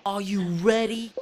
Are you ready?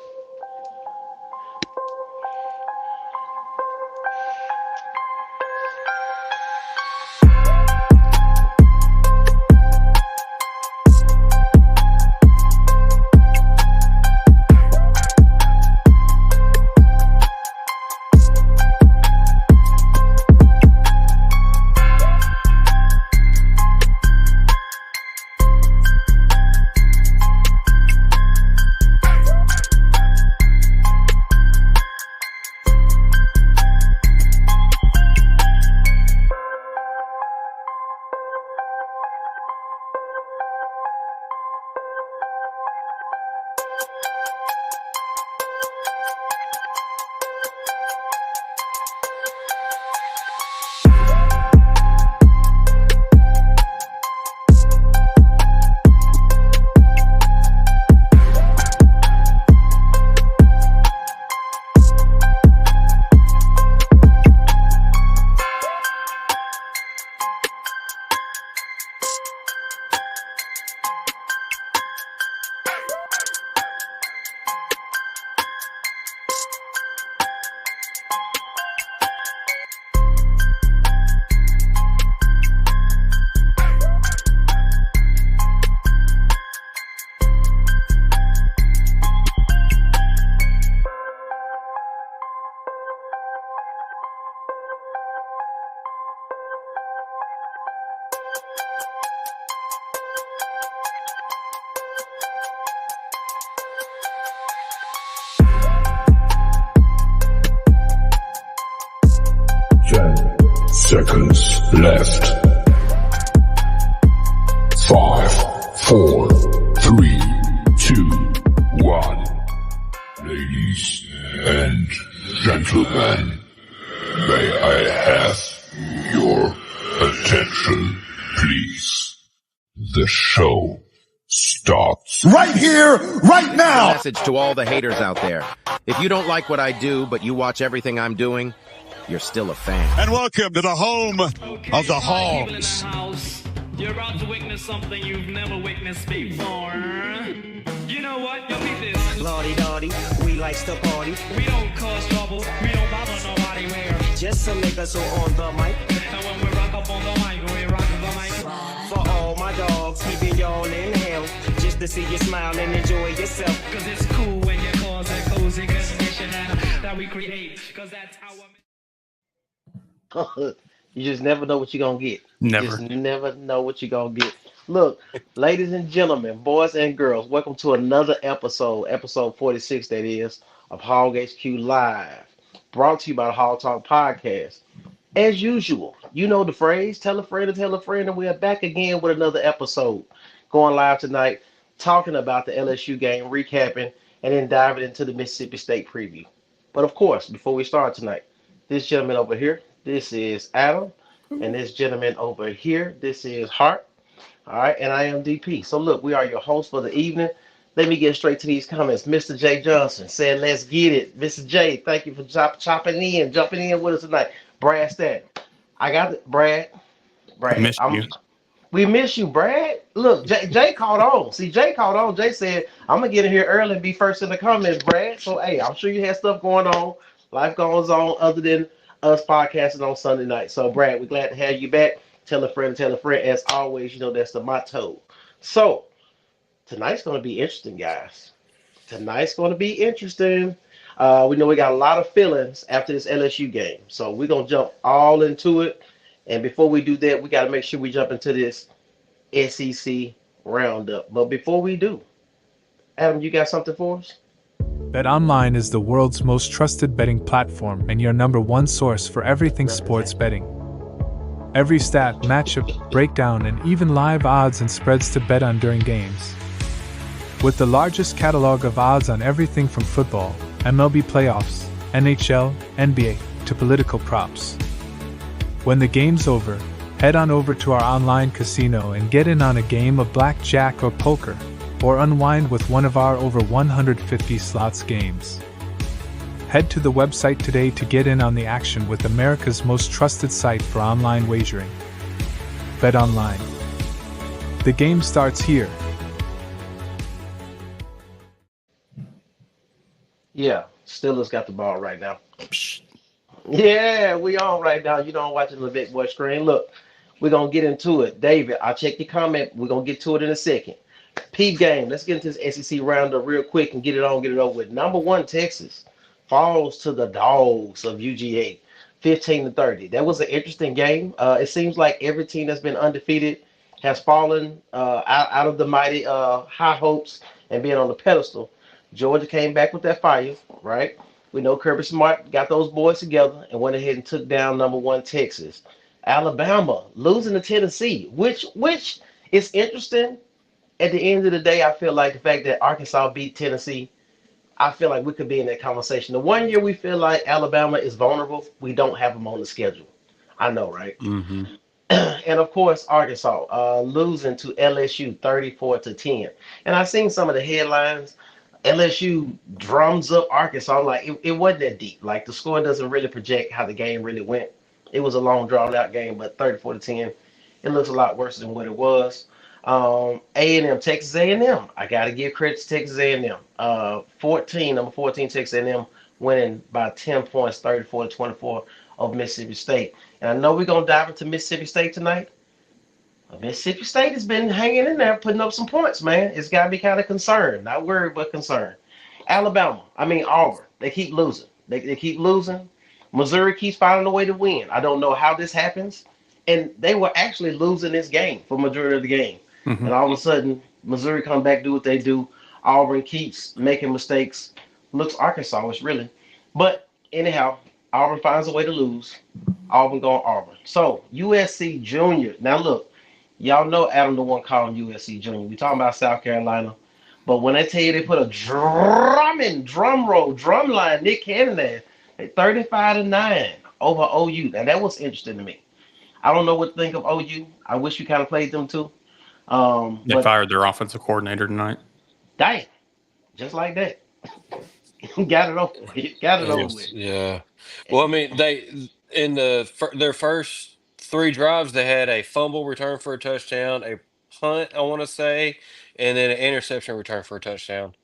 Seconds left. 5, 4, 3, 2, 1. Ladies and gentlemen, may I have your attention, please? The show starts right here, right now. Message to all the haters out there. If you don't like what I do, but you watch everything I'm doing, you're still a fan. And welcome to the home of the Hogs. You're about to witness something you've never witnessed before. You know what? You'll be this. Lordy Dotty, we likes to party. We don't cause trouble. We don't bother nobody. We're Just some niggas who on the mic. and when we rock up on the mic, we rock the mic. For all my dogs, keeping y'all in hell. Just to see you smile and enjoy yourself. Cause it's cool when you cause a cozy condition that we create. Cause that's how I'm. You just never know what you're gonna get. Never. Just never know what you're gonna get. Look, ladies and gentlemen, boys and girls, welcome to another episode 46 that is, of Hog HQ Live, brought to you by the Hog Talk Podcast. As usual, you know the phrase, tell a friend to tell a friend, and we are back again with another episode. Going live tonight, talking about the LSU game, recapping, and then diving into the Mississippi State preview. But of course, before we start tonight, this gentleman over here, this is Adam, and this gentleman over here, this is Hart. All right, and I am DP. So look, we are your hosts for the evening. Let me get straight to these comments. Mr. J Johnson said, "Let's get it." Mr. J, thank you for jumping in with us tonight. Brad Stanton, I got it. Brad, Miss you. we miss you, Brad. Look, Jay called on. See, Jay called on. Jay said, "I'm gonna get in here early and be first in the comments, Brad." So hey, I'm sure you had stuff going on. Life goes on other than us podcasting on Sunday night. So, Brad, we're glad to have you back. Tell a friend, tell a friend. As always, you know that's the motto. So, tonight's going to be interesting, guys. Tonight's going to be interesting. We know we got a lot of feelings after this LSU game. So, we're going to jump all into it. And before we do that, we got to make sure we jump into this SEC roundup. But before we do, Adam, you got something for us? BetOnline is the world's most trusted betting platform and your number one source for everything sports betting. Every stat, matchup, breakdown, and even live odds and spreads to bet on during games. With the largest catalog of odds on everything from football, MLB playoffs, NHL, NBA, to political props. When the game's over, head on over to our online casino and get in on a game of blackjack or poker, or unwind with one of our over 150 slots games. Head to the website today to get in on the action with America's most trusted site for online wagering. BetOnline. The game starts here. Yeah, Steelers got the ball right now. Yeah, we on right now. You don't watching the big boy screen. Look, we're gonna get into it. David, I'll check your comment. We're gonna get to it in a second. Peep game. Let's get into this SEC roundup real quick and get it on, get it over with. Number one, Texas falls to the dogs of UGA, 15-30. That was an interesting game. It seems like every team that's been undefeated has fallen out of the mighty high hopes and being on the pedestal. Georgia came back with that fire, right? We know Kirby Smart got those boys together and went ahead and took down number one Texas. Alabama losing to Tennessee, which is interesting. At the end of the day, I feel like the fact that Arkansas beat Tennessee, I feel like we could be in that conversation. The one year we feel like Alabama is vulnerable, we don't have them on the schedule. I know, right? Mm-hmm. And of course, Arkansas losing to LSU 34-10. And I seen some of the headlines. LSU drums up Arkansas. Like it wasn't that deep. Like the score doesn't really project how the game really went. It was a long drawn out game, but 34-10, it looks a lot worse than what it was. A&M, Texas A&M. I got to give credit to Texas A&M. 14, number 14, Texas A&M winning by 10 points, 34-24 of Mississippi State. And I know we're gonna dive into Mississippi State tonight. Mississippi State has been hanging in there, putting up some points, man. It's got to be kind of concerned. Not worried, but concerned. Auburn, they keep losing. They keep losing. Missouri keeps finding a way to win. I don't know how this happens. And they were actually losing this game for majority of the game. Mm-hmm. And all of a sudden, Missouri come back, do what they do. Auburn keeps making mistakes. Looks Arkansas-ish, really. But anyhow, Auburn finds a way to lose. Auburn going Auburn. So, USC Junior. Now, look. Y'all know Adam the one calling USC Junior. We talking about South Carolina. But when I tell you they put a drum roll, drum line, Nick Cannon there, 35-9 over OU. Now that was interesting to me. I don't know what to think of OU. I wish you kind of played them too. They But fired their offensive coordinator tonight. dang, just like that. Got it over. Got it over with. Yeah. Well, I mean, they in their first three drives, they had a fumble return for a touchdown, a punt, I want to say, and then an interception return for a touchdown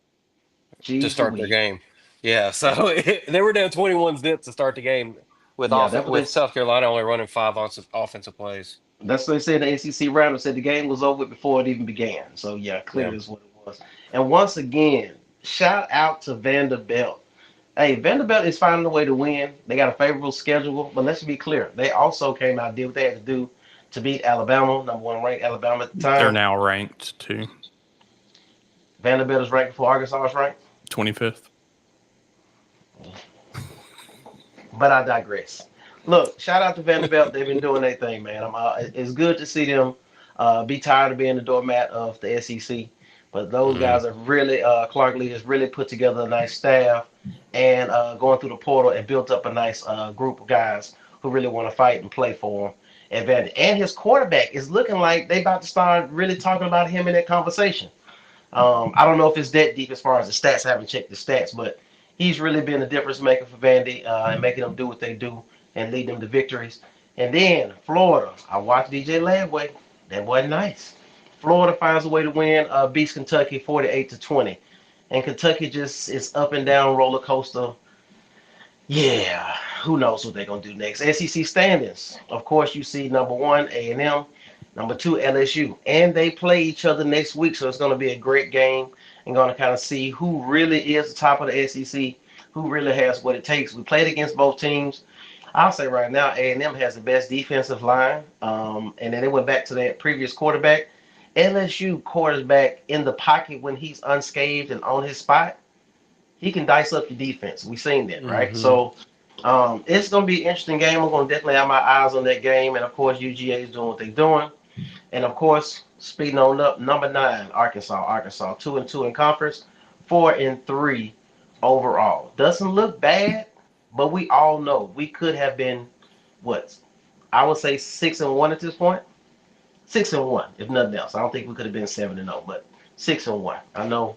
to Jeez start their Louise. game. Yeah, so they were down 21 zip to start the game with Yeah, that's what they with South Carolina only running five offensive plays. that's what they said in the ACC round. Said the game was over before it even began. So yeah, Yeah. clearly is what it was. And once again, shout out to Vanderbilt. Hey, Vanderbilt is finding a way to win. They got a favorable schedule, but let's be clear. They also came out, did what they had to do to beat Alabama, number one ranked Alabama at the They're time. now ranked to Vanderbilt is ranked before Arkansas is ranked. 25th. But I digress. Look, shout out to Vanderbilt. They've been doing their thing, man. It's good to see them be tired of being the doormat of the SEC. But those guys are really, Clark Lee has really put together a nice staff and going through the portal and built up a nice group of guys who really want to fight and play for him. And his quarterback is looking like they about to start really talking about him in that conversation. I don't know if it's that deep as far as the stats. I haven't checked the stats, but he's really been a difference maker for Vandy and making them do what they do and lead them to victories. And then Florida, I watched DJ Ladway. That wasn't nice. Florida finds a way to win, beats Kentucky 48-20. And Kentucky just is up and down roller coaster. Yeah, who knows what they're going to do next. SEC standings. Of course, you see number one, A&M. Number two, LSU. And they play each other next week, so it's going to be a great game and going to kind of see who really is the top of the SEC, who really has what it takes. We played against both teams. I'll say right now, A&M has the best defensive line. And then they went back to that previous quarterback. LSU quarterback in the pocket when he's unscathed and on his spot, he can dice up your defense. We've seen that, right? Mm-hmm. So it's going to be an interesting game. I'm going to definitely have my eyes on that game. And, of course, UGA is doing what they're doing. And, of course, speeding on up, number 9, Arkansas. 2-2 in conference, 4-3 overall. Doesn't look bad, but we all know we could have been, I would say 6-1 at this point. 6-1, if nothing else. I don't think we could have been 7-0, but 6-1. I know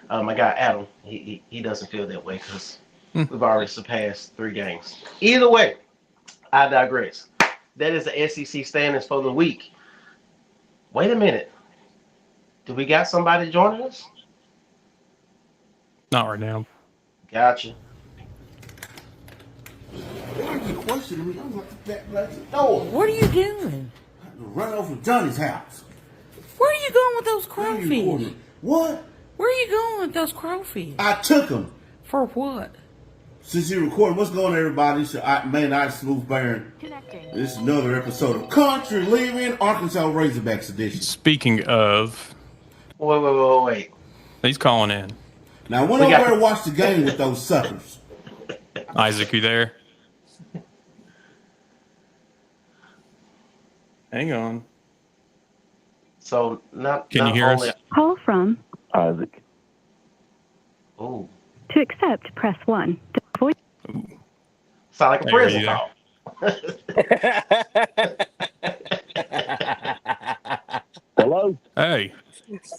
my guy Adam, he doesn't feel that way because we've already surpassed 3 games. Either way, I digress. That is the SEC standings for the week. Wait a minute. Do we got somebody joining us? Not right now. Gotcha. Why are you questioning me? I'm like that black door. What are you doing? Run over from Johnny's house. Where are you going with those Why are you crowfish? recording? What? Where are you going with those crowfish? I took them. For what? Since you're recording, what's going on, everybody? It's your man, I Smooth Baron. This is another episode of Country Living Arkansas Razorbacks edition. Speaking of, Wait. he's calling in. Now, I went over there to watch the game with those suckers. Isaac, you there? Hang on. So Can you hear us? Call from Isaac. Oh. to accept, press 1. To avoid. Sound like a Hey, prison are call. Hello? Hey.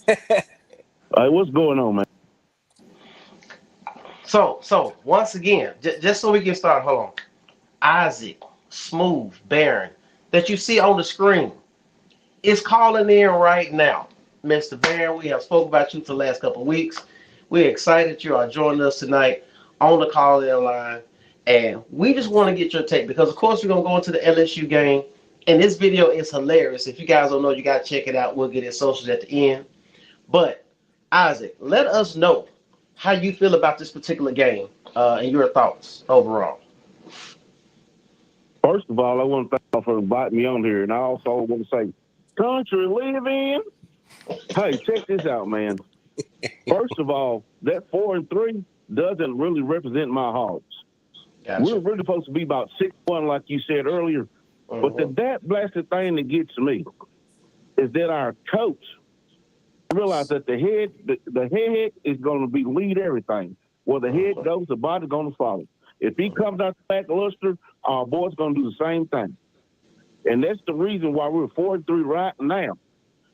Hey, what's going on, man? So once again, just so we can start, hold on. Isaac, Smooth, Baron, that you see on the screen is calling in right now. Mr. Baron, we have spoke about you for the last couple of weeks. We're excited you are joining us tonight on the call-in line. And we just want to get your take because, of course, we're going to go into the LSU game. And this video is hilarious. If you guys don't know, you got to check it out. We'll get it socials at the end. But, Isaac, let us know how you feel about this particular game and your thoughts overall. First of all, I want to thank you for inviting me on here. And I also want to say, country living. Hey, check this out, man. First of all, that 4-3 doesn't really represent my Hogs. Gotcha. We're really supposed to be about 6-1, like you said earlier. But that blasted thing that gets me is that our coach realized that the head is going to be lead everything. Where the head goes, the body's going to follow. If he comes out the back of Luster, our boys going to do the same thing. And that's the reason why we're 4-3 right now.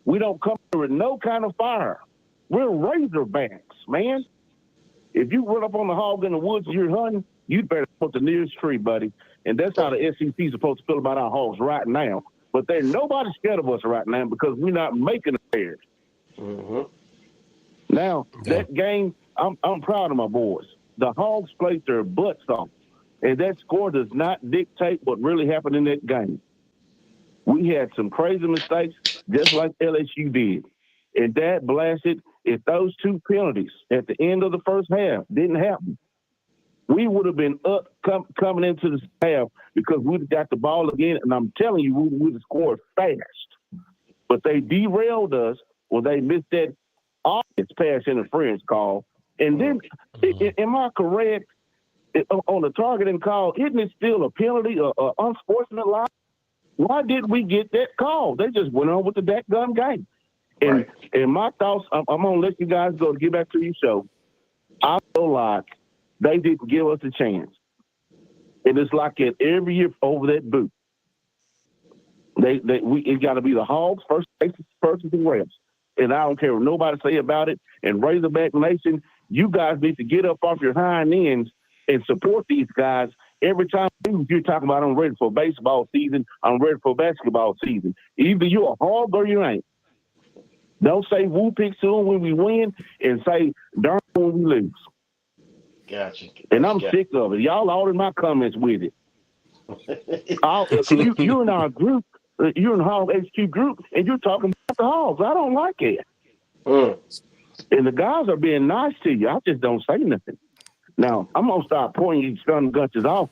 We don't come here with no kind of fire. We're Razorbacks, man. If you run up on the hog in the woods you're hunting, you'd better put the nearest tree, buddy. And that's how the SEC is supposed to feel about our hogs right now. But there's nobody scared of us right now because we're not making the pairs. Now, that game, I'm proud of my boys. The Hogs played their butts off. And that score does not dictate what really happened in that game. We had some crazy mistakes, just like LSU did. And that blasted, if those two penalties at the end of the first half didn't happen, we would have been up coming into the half because we'd got the ball again. And I'm telling you, we would have scored fast. But they derailed us when they missed that obvious pass interference call. And then, am I correct, on the targeting call, isn't it still a penalty, unsportsmanlike? Why did we get that call? They just went on with the gun game. And my thoughts, I'm going to let you guys go to get back to your show. I feel like they didn't give us a chance. And it's like it every year over that boot. It got to be the Hogs, first and the refs. And I don't care what nobody say about it. And Razorback Nation, you guys need to get up off your hind ends and support these guys. Every time you're talking about I'm ready for baseball season, I'm ready for basketball season. Either you're a hog or you ain't. Don't say woo pick to them when we win and say darn when we lose. Gotcha. And I'm sick of it. Y'all all in my comments with it. You're in our group, you're in Hog HQ group, and you're talking about the Hogs. I don't like it. And the guys are being nice to you. I just don't say nothing. Now, I'm going to start pointing you son guns off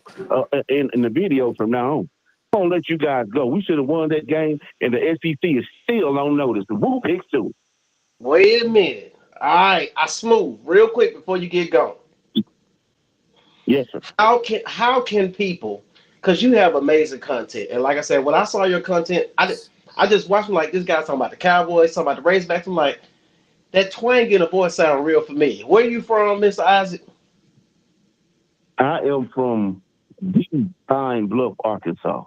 in the video from now on. I'm going to let you guys go. We should have won that game, and the SEC is still on notice. The woo picks too. Wait a minute. All right, Smooth, real quick before you get going. Yes, sir. How can people, because you have amazing content, and like I said, when I saw your content, I just watched like this guy talking about the Cowboys, talking about the Razorbacks. I'm like, that twang in the voice sound real familiar. Where are you from, Mr. Isaac? I am from Deep Pine Bluff, Arkansas.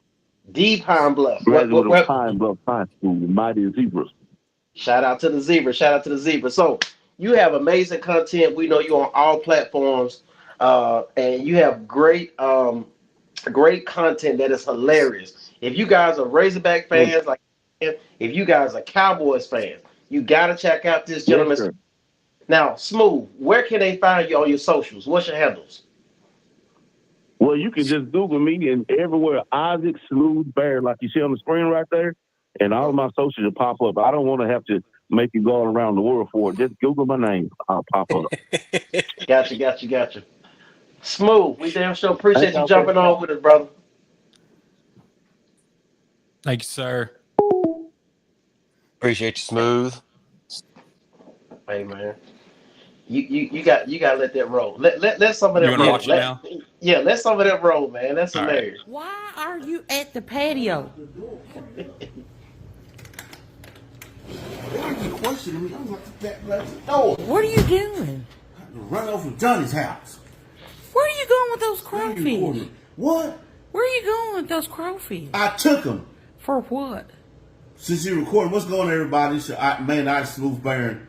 Deep Pine Bluff. Graduate of Pine Bluff High School, Mighty Zebras. Shout out to the Zebra. Shout out to the Zebra. So you have amazing content. We know you're on all platforms, and you have great content that is hilarious. If you guys are Razorback fans, like if you guys are Cowboys fans, you gotta check out this gentleman. Now, Smooth, where can they find you on your socials? What's your handles? Well, you can just Google me and everywhere Isaac Smooth Bear, like you see on the screen right there, and all of my socials will pop up. I don't want to have to make you go around the world for it. Just Google my name. I'll pop up. Gotcha. Smooth, we damn sure Thank appreciate you y'all for jumping on with us, brother. Thank you, sir. Appreciate you, Smooth. Hey man. You got to let that roll. Let some of You that want to roll. watch it now? Yeah, let some of that roll, man. That's All right. hilarious. Why are you at the patio? Why are you questioning me? I'm like that blessed door. What are you doing? Run over from Johnny's house. Where are you going with those crowfish? What? Where are you going with those crowfish? I took them. For what? Since you're recording, what's going on, everybody? It's your I Smooth Baron.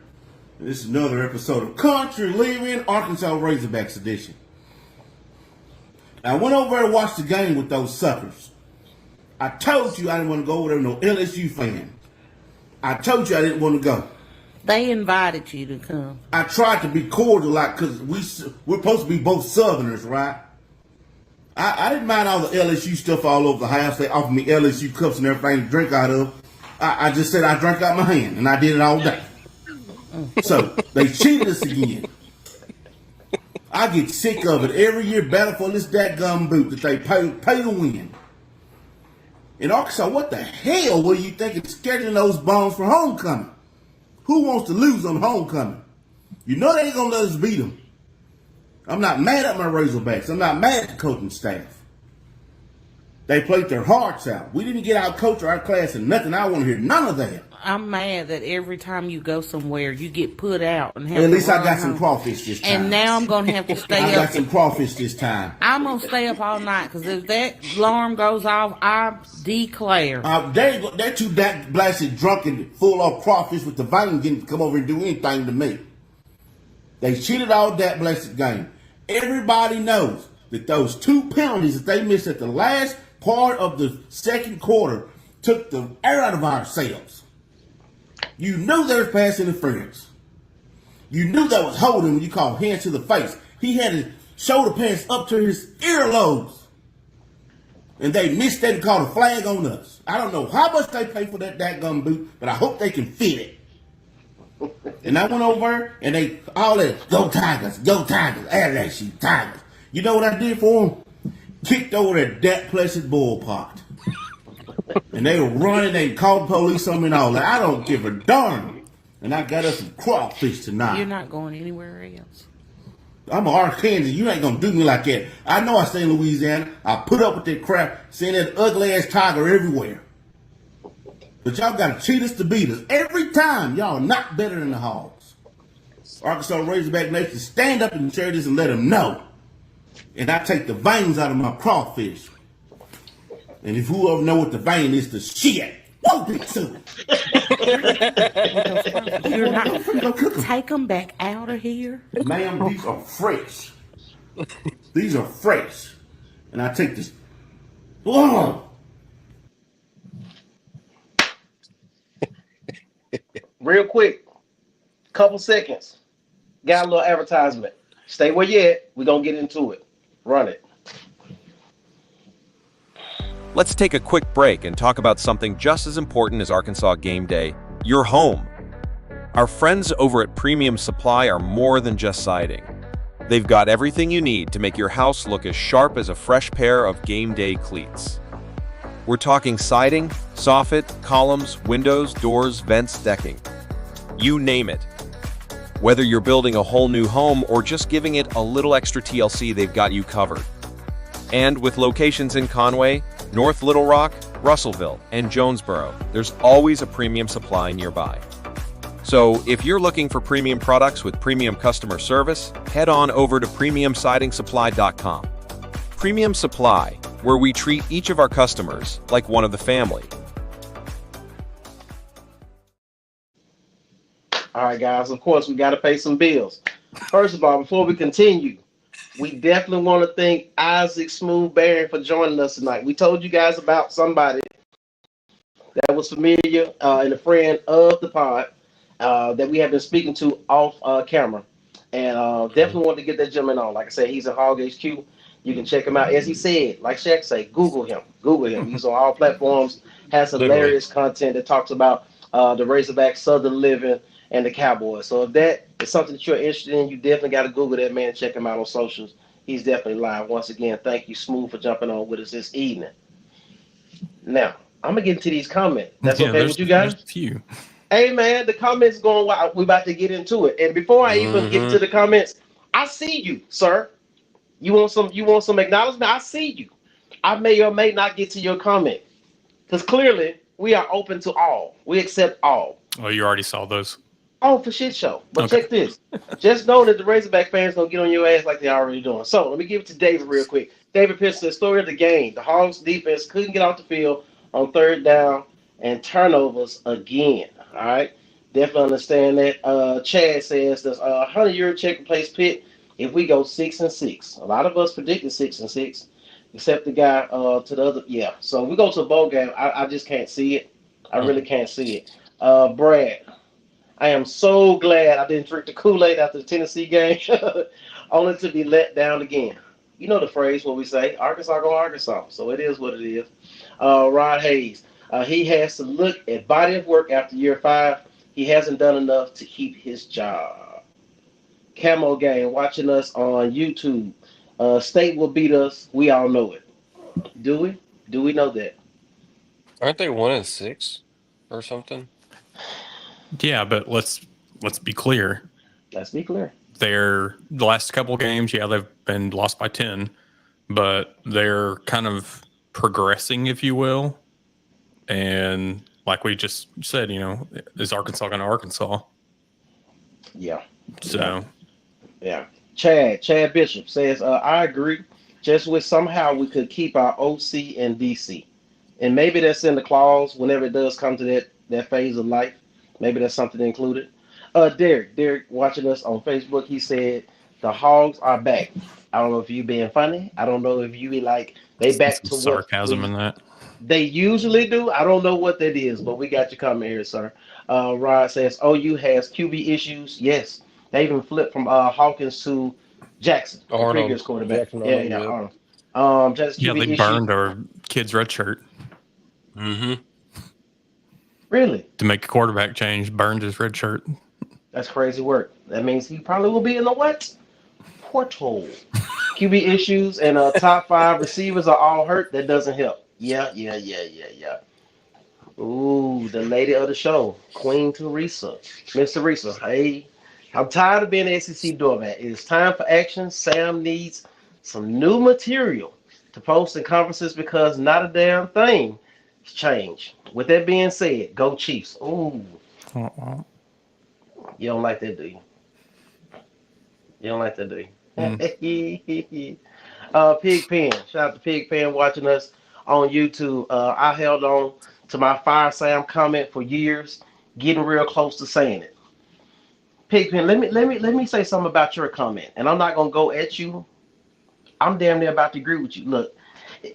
This is another episode of Country Living Arkansas Razorbacks edition. I went over there and watched the game with those suckers. I told you I didn't want to go over there with no LSU fan. I told you I didn't want to go. They invited you to come. I tried to be cordial, like, because we're supposed to be both Southerners, right? I didn't mind all the LSU stuff all over the house. They offered me LSU cups and everything to drink out of. I just said I drank out my hand, and I did it all day. So, they cheated us again. I get sick of it. Every year, battle for this dadgum boot that they pay to win. In Arkansas, what the hell were you thinking scheduling those bones for homecoming? Who wants to lose on homecoming? You know they ain't going to let us beat them. I'm not mad at my Razorbacks. I'm not mad at the coaching staff. They played their hearts out. We didn't get out coach or our class and nothing. I want to hear none of that. I'm mad that every time you go somewhere, you get put out and have At to least I run got some home. crawfish this time. And now I'm going to have to stay I up. got some crawfish this time. I'm going to stay up all night because if that alarm goes off, I declare. They're too blasted drunk and full of crawfish with the vein didn't come over and do anything to me. They cheated all that blessed game. Everybody knows that those two penalties that they missed at the last part of the second quarter took the air out of our sails. You knew there was pass interference. You knew that was holding when you called hands to the face. He had his shoulder pads up to his earlobes. And they missed that and called a flag on us. I don't know how much they pay for that dadgum boot, but I hope they can fit it. And I went over and they all that, go Tigers, LSU Tigers. You know what I did for them? Kicked over that blessed bullpot. And they were running, they called the police on me and all that. I don't give a darn. And I got us some crawfish tonight. You're not going anywhere else. I'm an Arkansas. You ain't gonna do me like that. I know I stay in Louisiana. I put up with that crap, seeing that ugly ass tiger everywhere. But y'all gotta cheat us to beat us. Every time, y'all are not better than the Hogs. Arkansas Razorback Nation, stand up and share this and let them know. And I take the veins out of my crawfish. And if whoever know what the vein is, the shit. Whoa, big soon. You're not take them back out of here. Ma'am, these are fresh. These are fresh. And I take this. Whoa. Real quick, couple seconds. Got a little advertisement. Stay where you at. We're going to get into it. Run it. Let's take a quick break and talk about something just as important as Arkansas Game Day, your home. Our friends over at Premium Supply are more than just siding. They've got everything you need to make your house look as sharp as a fresh pair of game day cleats. We're talking siding, soffit, columns, windows, doors, vents, decking. You name it. Whether you're building a whole new home or just giving it a little extra TLC, they've got you covered. And with locations in Conway, North Little Rock, Russellville, and Jonesboro, there's always a Premium Supply nearby. So if you're looking for premium products with premium customer service, head on over to premiumsidingsupply.com. Premium Supply, where we treat each of our customers like one of the family. All right, guys. Of course, we got to pay some bills. First of all, before we continue, we definitely want to thank Isaac Smooth Baron for joining us tonight. We told you guys about somebody that was familiar and a friend of the pod. that we have been speaking to off camera. And definitely want to get that gentleman on. Like I said, he's in Hog HQ. You can check him out. As he said, like Shaq say, Google him. Google him. He's on all platforms, has Literally. hilarious content that talks about the Razorbacks, Southern living, and the Cowboys. So if that is something that you're interested in, you definitely got to Google that man and check him out on socials. He's definitely live. Once again, thank you, Smooth, for jumping on with us this evening. Now, I'm going to get into these comments. That's okay with you guys? There's a few. Hey man, the comments going wild. We about to get into it. And before I even get to the comments, I see you, sir. You want some acknowledgement? I see you. I may or may not get to your comment. Because clearly we are open to all. We accept all. Oh, you already saw those. Oh, for shit show. But Okay. check this. Just know that the Razorback fans gonna get on your ass like they already doing. So let me give it to David real quick. David Pearson, the story of the game. The Hogs defense couldn't get off the field on third down and turnovers again. All right. Definitely understand that. Chad says there's a 100-year check replace Pitt if we go 6-6. A lot of us predicted 6-6, except the guy to the other. Yeah. So we go to a bowl game. I just can't see it. I really can't see it. Brad, I am so glad I didn't drink the Kool-Aid after the Tennessee game, only to be let down again. You know the phrase what we say, Arkansas go Arkansas. So it is what it is. Rod Hayes, he has to look at body of work after year 5. He hasn't done enough to keep his job. Camo Gang watching us on YouTube. State will beat us. We all know it. Do we? Do we know that? Aren't they 1-6 or something? Yeah, but let's be clear. Let's be clear. The last couple games, yeah, they've been lost by 10, but they're kind of progressing, if you will. And like we just said, is Arkansas going to Arkansas? Yeah. So. Yeah. Chad Bishop says, I agree. Just wish somehow we could keep our OC and DC. And maybe that's in the clause whenever it does come to that phase of life. Maybe that's something included. Derek watching us on Facebook, he said, the Hogs are back. I don't know if you being funny. I don't know if you be like, they back to what sarcasm in that. they usually do. I don't know what that is, but we got your comment here, sir. Rod says, OU has QB issues. Yes. They even flipped from Hawkins to Jackson, the previous quarterback. Arnold. Just QB they burned our kid's red shirt. Mm-hmm. Really? To make a quarterback change, burned his red shirt. That's crazy work. That means he probably will be in the what? Portal. QB issues and top 5 receivers are all hurt. That doesn't help. Yeah. Ooh, the lady of the show, Queen Teresa. Miss Teresa, hey, I'm tired of being an SEC doormat. It is time for action. Sam needs some new material to post in conferences because not a damn thing has changed. With that being said, go Chiefs. Ooh. You don't like that, do you? You don't like that, do you? Pig Pen. Shout out to Pig Pen watching us on YouTube. I held on to my Fire Sam comment for years, getting real close to saying it. Pig Pen, let me say something about your comment, and I'm not gonna go at you. I'm damn near about to agree with you. Look,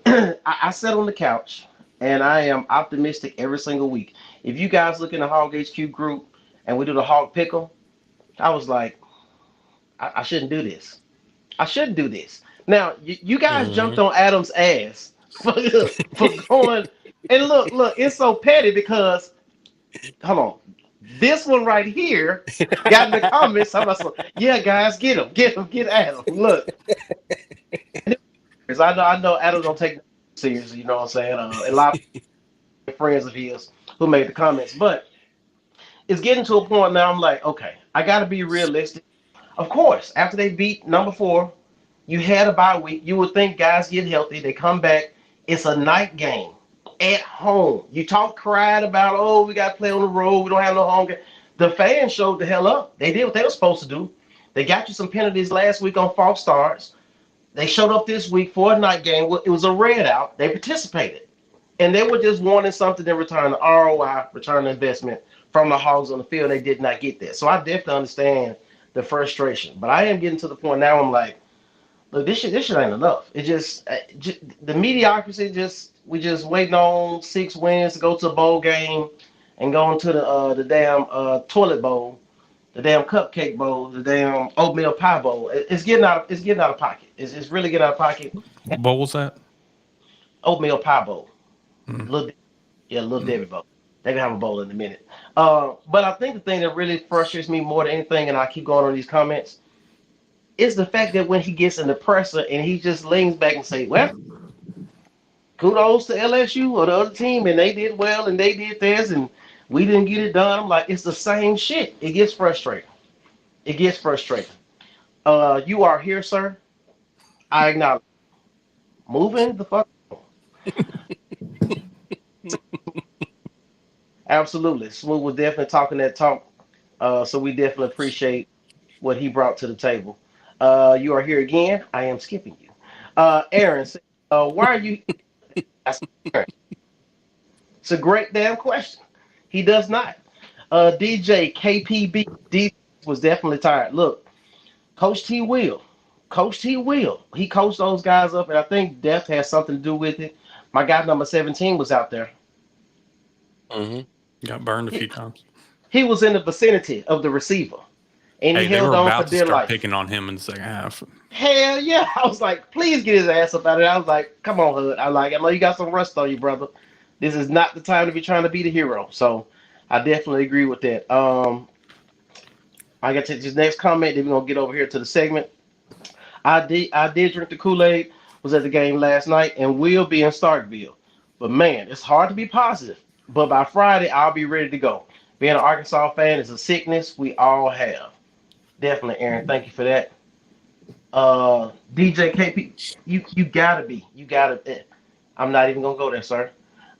I sat on the couch, and I am optimistic every single week. If you guys look in the Hog HQ group and we do the Hog Pick'em, I was like, I shouldn't do this. I shouldn't do this. Now, you guys jumped on Adam's ass for going. And look, it's so petty because, hold on. This one right here got in the comments. I'm like, yeah, guys, get him, get Adam. Look. Because I know Adam don't take it seriously, you know what I'm saying? A lot of friends of his who made the comments. But it's getting to a point now I'm like, okay, I got to be realistic. Of course, after they beat number 4, you had a bye week. You would think guys get healthy. They come back. It's a night game at home. You cried about, oh, we got to play on the road. We don't have no home game. The fans showed the hell up. They did what they were supposed to do. They got you some penalties last week on false starts. They showed up this week for a night game. It was a red out. They participated. And they were just wanting something in return, the ROI, return on investment from the Hogs on the field. They did not get that. So I definitely understand the frustration. But I am getting to the point now I'm like, look, this shit ain't enough. It just the mediocrity, we just waiting on 6 wins to go to a bowl game. and going to the damn toilet bowl, the damn cupcake bowl, the damn oatmeal pie bowl. It's getting out. It's getting out of pocket. It's really getting out of pocket. What bowl was that? Oatmeal pie bowl. Mm. Little, yeah, little Debbie bowl. They can have a bowl in a minute. But I think the thing that really frustrates me more than anything, and I keep going on these comments, is the fact that when he gets in the presser and he just leans back and say, "Well, kudos to LSU or the other team, and they did well, and they did this, and we didn't get it done." I'm like, it's the same shit. It gets frustrating. It gets frustrating. You are here, sir. I acknowledge. Moving the fuck. Absolutely. Smooth was definitely talking that talk. So we definitely appreciate what he brought to the table. You are here again. I am skipping you. Aaron, why are you? It's a great damn question. He does not. DJ KPB D was definitely tired. Look, Coach T will. Coach T will. He coached those guys up, and I think depth has something to do with it. My guy number 17 was out there. Got burned a few times. He was in the vicinity of the receiver, and Hey, he they held were on about for to dear start life. picking on him in the second half. Hell yeah! I was like, please get his ass up out of there. I was like, come on, Hood. I know you got some rust on you, brother. This is not the time to be trying to be the hero. So I definitely agree with that. I got to take this next comment. Then we're gonna get over here to the segment. I did drink the Kool-Aid. Was at the game last night and will be in Starkville. But man, it's hard to be positive. But by Friday, I'll be ready to go. Being an Arkansas fan is a sickness we all have. Definitely, Aaron. Thank you for that. DJ KP, you gotta be. You gotta. I'm not even gonna go there, sir.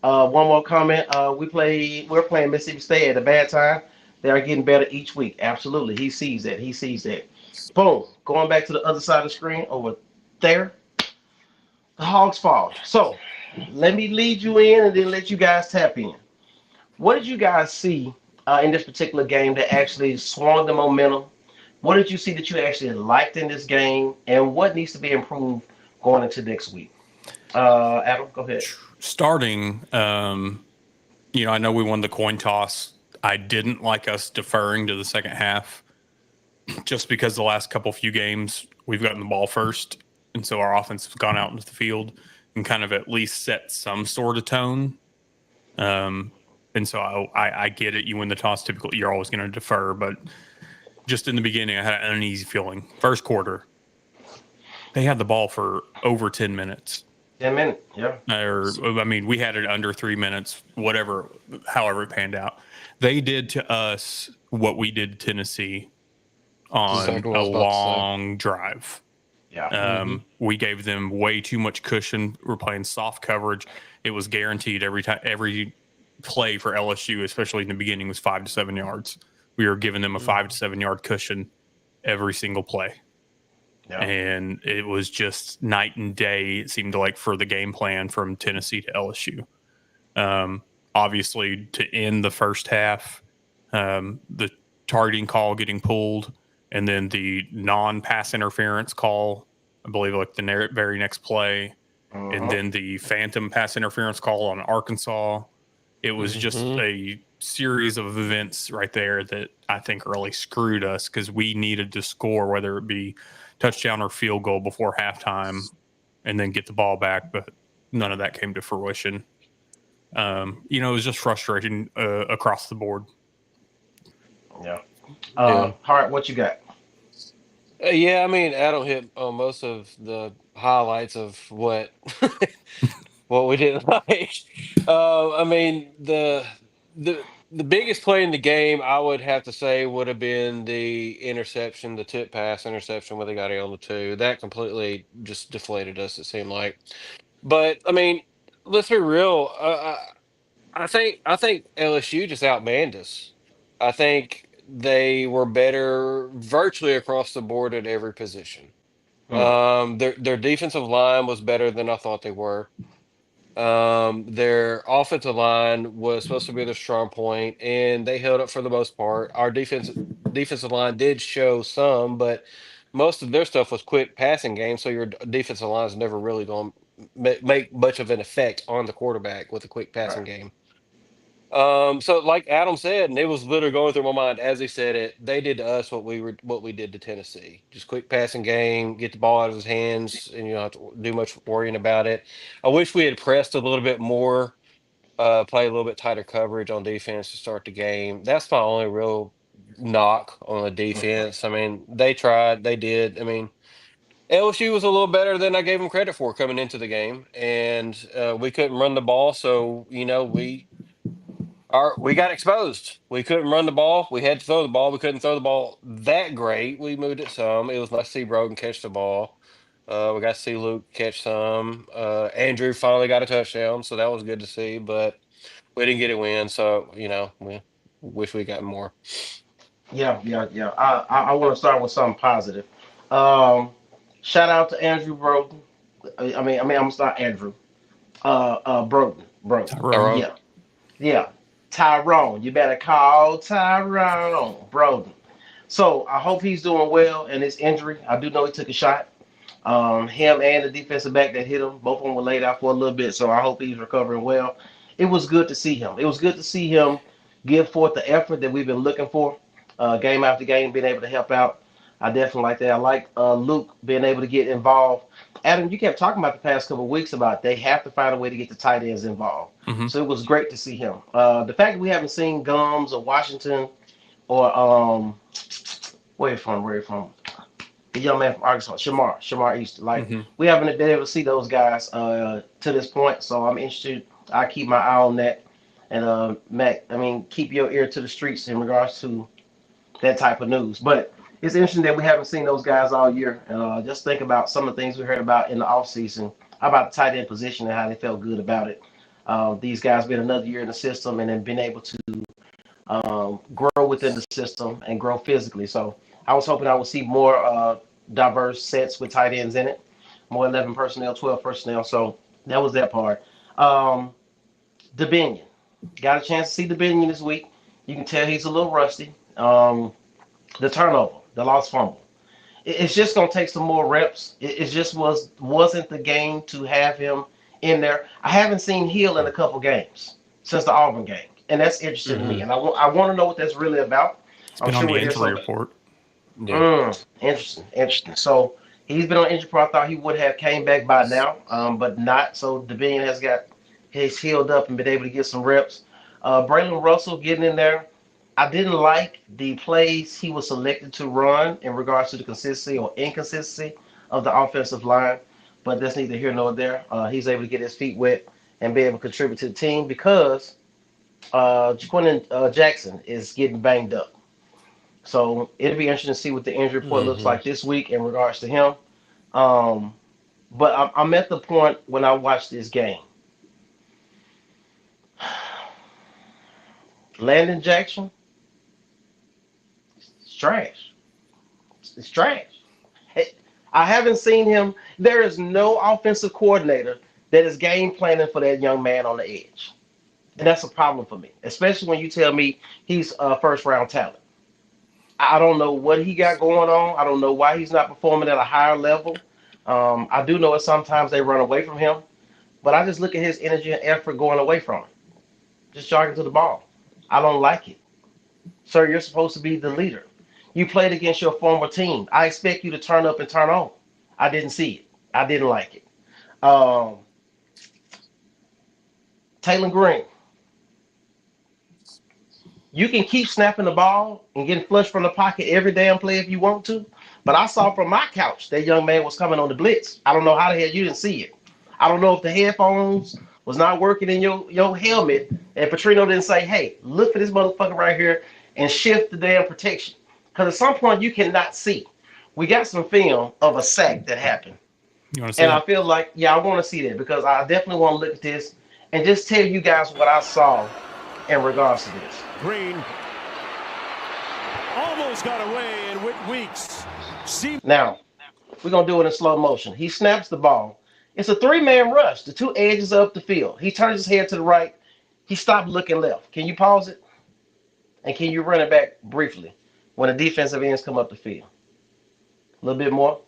One more comment. We're playing Mississippi State at a bad time. They are getting better each week. Absolutely. He sees that. He sees that. Boom. Going back to the other side of the screen over there. The Hogs fall. So let me lead you in and then let you guys tap in. What did you guys see in this particular game that actually swung the momentum? What did you see that you actually liked in this game, and what needs to be improved going into next week? Adam, go ahead. Starting, I know we won the coin toss. I didn't like us deferring to the second half just because the last few games we've gotten the ball first. And so our offense has gone out into the field and kind of at least set some sort of tone. And so I get it. You win the toss, typically you're always going to defer. But just in the beginning, I had an uneasy feeling. First quarter, they had the ball for over 10 minutes. 10 minutes, yeah. We had it under 3 minutes, however it panned out. They did to us what we did to Tennessee on a long drive. Yeah. We gave them way too much cushion. We're playing soft coverage. It was guaranteed every time. Every play for LSU, especially in the beginning, was 5 to 7 yards. We were giving them a 5 to 7 yard cushion every single play. Yeah. And it was just night and day, it seemed like, for the game plan from Tennessee to LSU. Obviously, to end the first half, the targeting call getting pulled, and then the non-pass interference call, I believe, like the very next play, and then the phantom pass interference call on Arkansas. It was just a series of events right there that I think really screwed us because we needed to score, whether it be touchdown or field goal before halftime, and then get the ball back. But none of that came to fruition. It was just frustrating across the board. Yeah. Hart, what you got? Adam hit on most of the highlights of what what we didn't like. The biggest play in the game, I would have to say, would have been the interception, the tip pass interception where they got it on the 2. That completely just deflated us, it seemed like. But let's be real. I think LSU just outmanned us. I think they were better virtually across the board at every position. Their defensive line was better than I thought they were. Their offensive line was supposed to be their strong point, and they held up for the most part. Our defensive line did show some, but most of their stuff was quick passing game. So your defensive line is never really going to make much of an effect on the quarterback with a quick passing game. So like Adam said, and it was literally going through my mind as he said it, they did to us what we did to Tennessee. Just quick passing game, get the ball out of his hands, and you don't have to do much worrying about it. I wish we had pressed a little bit more, play a little bit tighter coverage on defense to start the game. That's my only real knock on the defense. I mean, they tried, they did. I mean, LSU was a little better than I gave them credit for coming into the game, and we couldn't run the ball. So we got exposed. We couldn't run the ball. We had to throw the ball. We couldn't throw the ball that great. We moved it some. It was nice to see Brogan catch the ball. We got to see Luke catch some. Andrew finally got a touchdown, so that was good to see. But we didn't get a win, so we wish we got more. Yeah, yeah, yeah. I want to start with something positive. Um, Shout out to Andrew Broden. I'm gonna start Andrew. Broden. Tyrone. Tyrone. Yeah, yeah. Tyrone. You better call Tyrone Broden. So I hope he's doing well in his injury. I do know he took a shot. Him and the defensive back that hit him, both of them were laid out for a little bit. So I hope he's recovering well. It was good to see him. It was good to see him give forth the effort that we've been looking for, game after game, being able to help out. I definitely like that. I like Luke being able to get involved. Adam, you kept talking about the past couple of weeks about they have to find a way to get the tight ends involved. Hmm. So it was great to see him. The fact that we haven't seen Gums or Washington or where you from? The young man from Arkansas, Shamar Easter. Like Hmm. we haven't been able to see those guys to this point, so I'm interested. I keep my eye on that. And Mac, I mean, keep your ear to the streets in regards to that type of news. But it's interesting that we haven't seen those guys all year. And just think about some of the things we heard about in the offseason about the tight end position and how they felt good about it. These guys been another year in the system and then been able to grow within the system and grow physically. So I was hoping I would see more diverse sets with tight ends in it, more 11 personnel, 12 personnel. So that was that part. Um, DeBinion. Got a chance to see DeBinion this week. You can tell he's a little rusty. The turnover, the lost fumble. It's just gonna take some more reps. It just wasn't the game to have him in there. I haven't seen Hill in a couple games since the Auburn game, and that's interesting to Hmm. me. And I want to know what that's really about. It's I'm been on sure the we'll hear injury something. report. Yeah. Interesting. So he's been on injury report. I thought he would have came back by now, but not. So DeBean has got his healed up and been able to get some reps. Braylon Russell getting in there. I didn't like the plays he was selected to run in regards to the consistency or inconsistency of the offensive line, but that's neither here nor there. He's able to get his feet wet and be able to contribute to the team because Jaquin Jackson is getting banged up. So it'll be interesting to see what the injury report looks Hmm. like this week in regards to him. Um, but I'm at the point when I watch this game. Landon Jackson, it's trash. It's trash. I haven't seen him. There is no offensive coordinator that is game planning for that young man on the edge. And that's a problem for me, especially when you tell me he's a first round talent. I don't know what he got going on. I don't know why he's not performing at a higher level. I do know that sometimes they run away from him, but I just look at his energy and effort going away from him, just jogging to the ball. I don't like it. Sir, you're supposed to be the leader. You played against your former team. I expect you to turn up and turn on. I didn't see it. I didn't like it. Um, Taylor Green, you can keep snapping the ball and getting flushed from the pocket every damn play if you want to. But I saw from my couch that young man was coming on the blitz. I don't know how the hell you didn't see it. I don't know if the headphones was not working in your helmet and Petrino didn't say, hey, look for this motherfucker right here and shift the damn protection. Because at some point you cannot see. We got some film of a sack that happened. You want to see And I it? feel like, yeah, I want to see that because I definitely want to look at this and just tell you guys what I saw in regards to this. Green almost got away and with Weeks. Now, we're going to do it in slow motion. He snaps the ball. It's a three-man rush. The two edges are up the field. He turns his head to the right. He stopped looking left. Can you pause it? And can you run it back briefly when the defensive ends come up the field? A little bit more.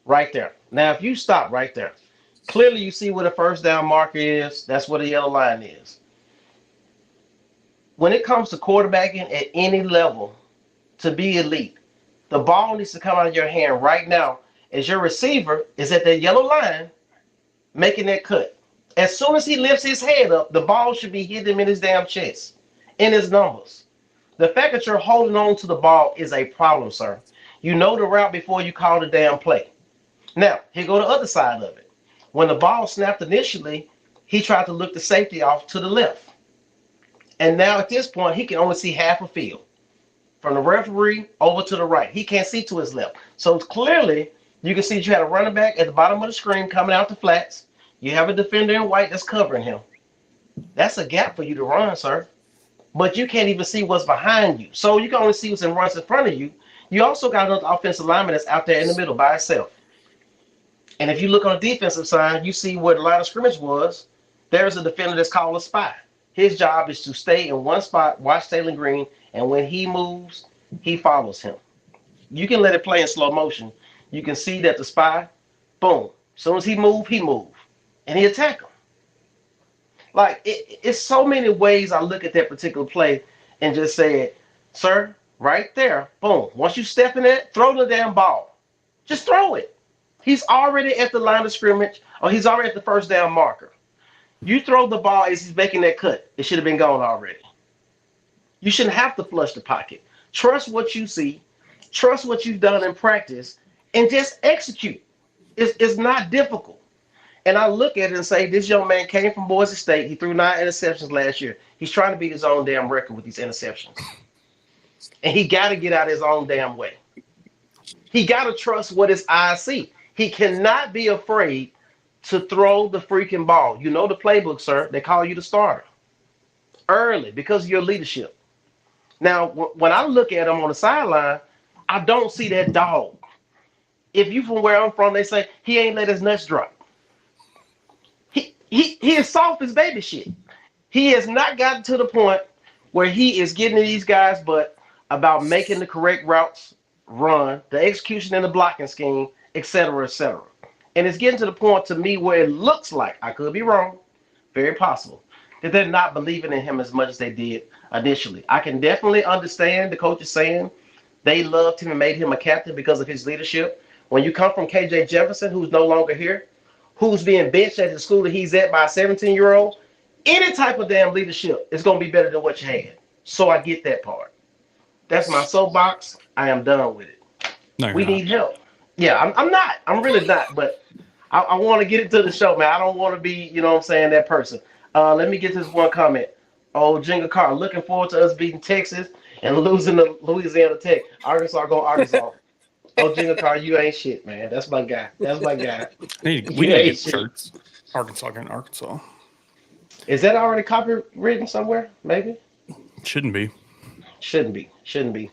Right there. Now, if you stop right there, Clearly, you see where the first down marker is. That's where the yellow line is. When it comes to quarterbacking at any level, to be elite, the ball needs to come out of your hand right now as your receiver is at that yellow line making that cut. As soon as he lifts his head up, the ball should be hitting him in his damn chest, in his numbers. The fact that you're holding on to the ball is a problem, sir. You know the route before you call the damn play. Now, here go the other side of it. When the ball snapped initially, he tried to look the safety off to the left. And now at this point, he can only see half a field. From the referee over to the right. He can't see to his left. So clearly, you can see that you had a running back at the bottom of the screen coming out the flats. You have a defender in white that's covering him. That's a gap for you to run, sir. But you can't even see what's behind you. So you can only see what's in front of you. You also got another offensive lineman that's out there in the middle by itself. And if you look on the defensive side, you see where the line of scrimmage was. There's a defender that's called a spy. His job is to stay in one spot, watch Taylor Green, and when he moves, he follows him. You can let it play in slow motion. You can see that the spy, boom, as soon as he move, and he attack him. Like, it's so many ways I look at that particular play and just say, sir, right there, boom. Once you step in it, throw the damn ball. Just throw it. He's already at the line of scrimmage, or he's already at the first down marker. You throw the ball as he's making that cut. It should have been gone already. You shouldn't have to flush the pocket. Trust what you see. Trust what you've done in practice, and just execute. It's not difficult. And I look at it and say, this young man came from Boise State. He threw 9 interceptions last year. He's trying to beat his own damn record with these interceptions. And he got to get out of his own damn way. He got to trust what his eyes see. He cannot be afraid to throw the freaking ball. You know the playbook, sir. They call you the starter early because of your leadership. Now, when I look at him on the sideline, I don't see that dog. If you from where I'm from, they say he ain't let his nuts drop. He is soft as baby shit. He has not gotten to the point where he is getting to these guys, but about making the correct routes run, the execution and the blocking scheme, et cetera, et cetera. And it's getting to the point to me where it looks like, I could be wrong, very possible, that they're not believing in him as much as they did initially. I can definitely understand the coaches saying they loved him and made him a captain because of his leadership. When you come from KJ Jefferson, who's no longer here, who's being benched at the school that he's at by a 17-year-old, any type of damn leadership is going to be better than what you had. So I get that part. That's my soapbox. I am done with it. No, we need help. Yeah, I'm not. I'm really not. But I want to get into the show, man. I don't want to be, you know what I'm saying, that person. Let me get this one comment. Oh, Jenga Carr, looking forward to us beating Texas and losing to Louisiana Tech. Arkansas going Arkansas. Oh, Jenga Carr, you ain't shit, man. That's my guy. That's my guy. We need to get shirts. Arkansas going Arkansas. Is that already copywritten somewhere? Maybe? Shouldn't be. Shouldn't be.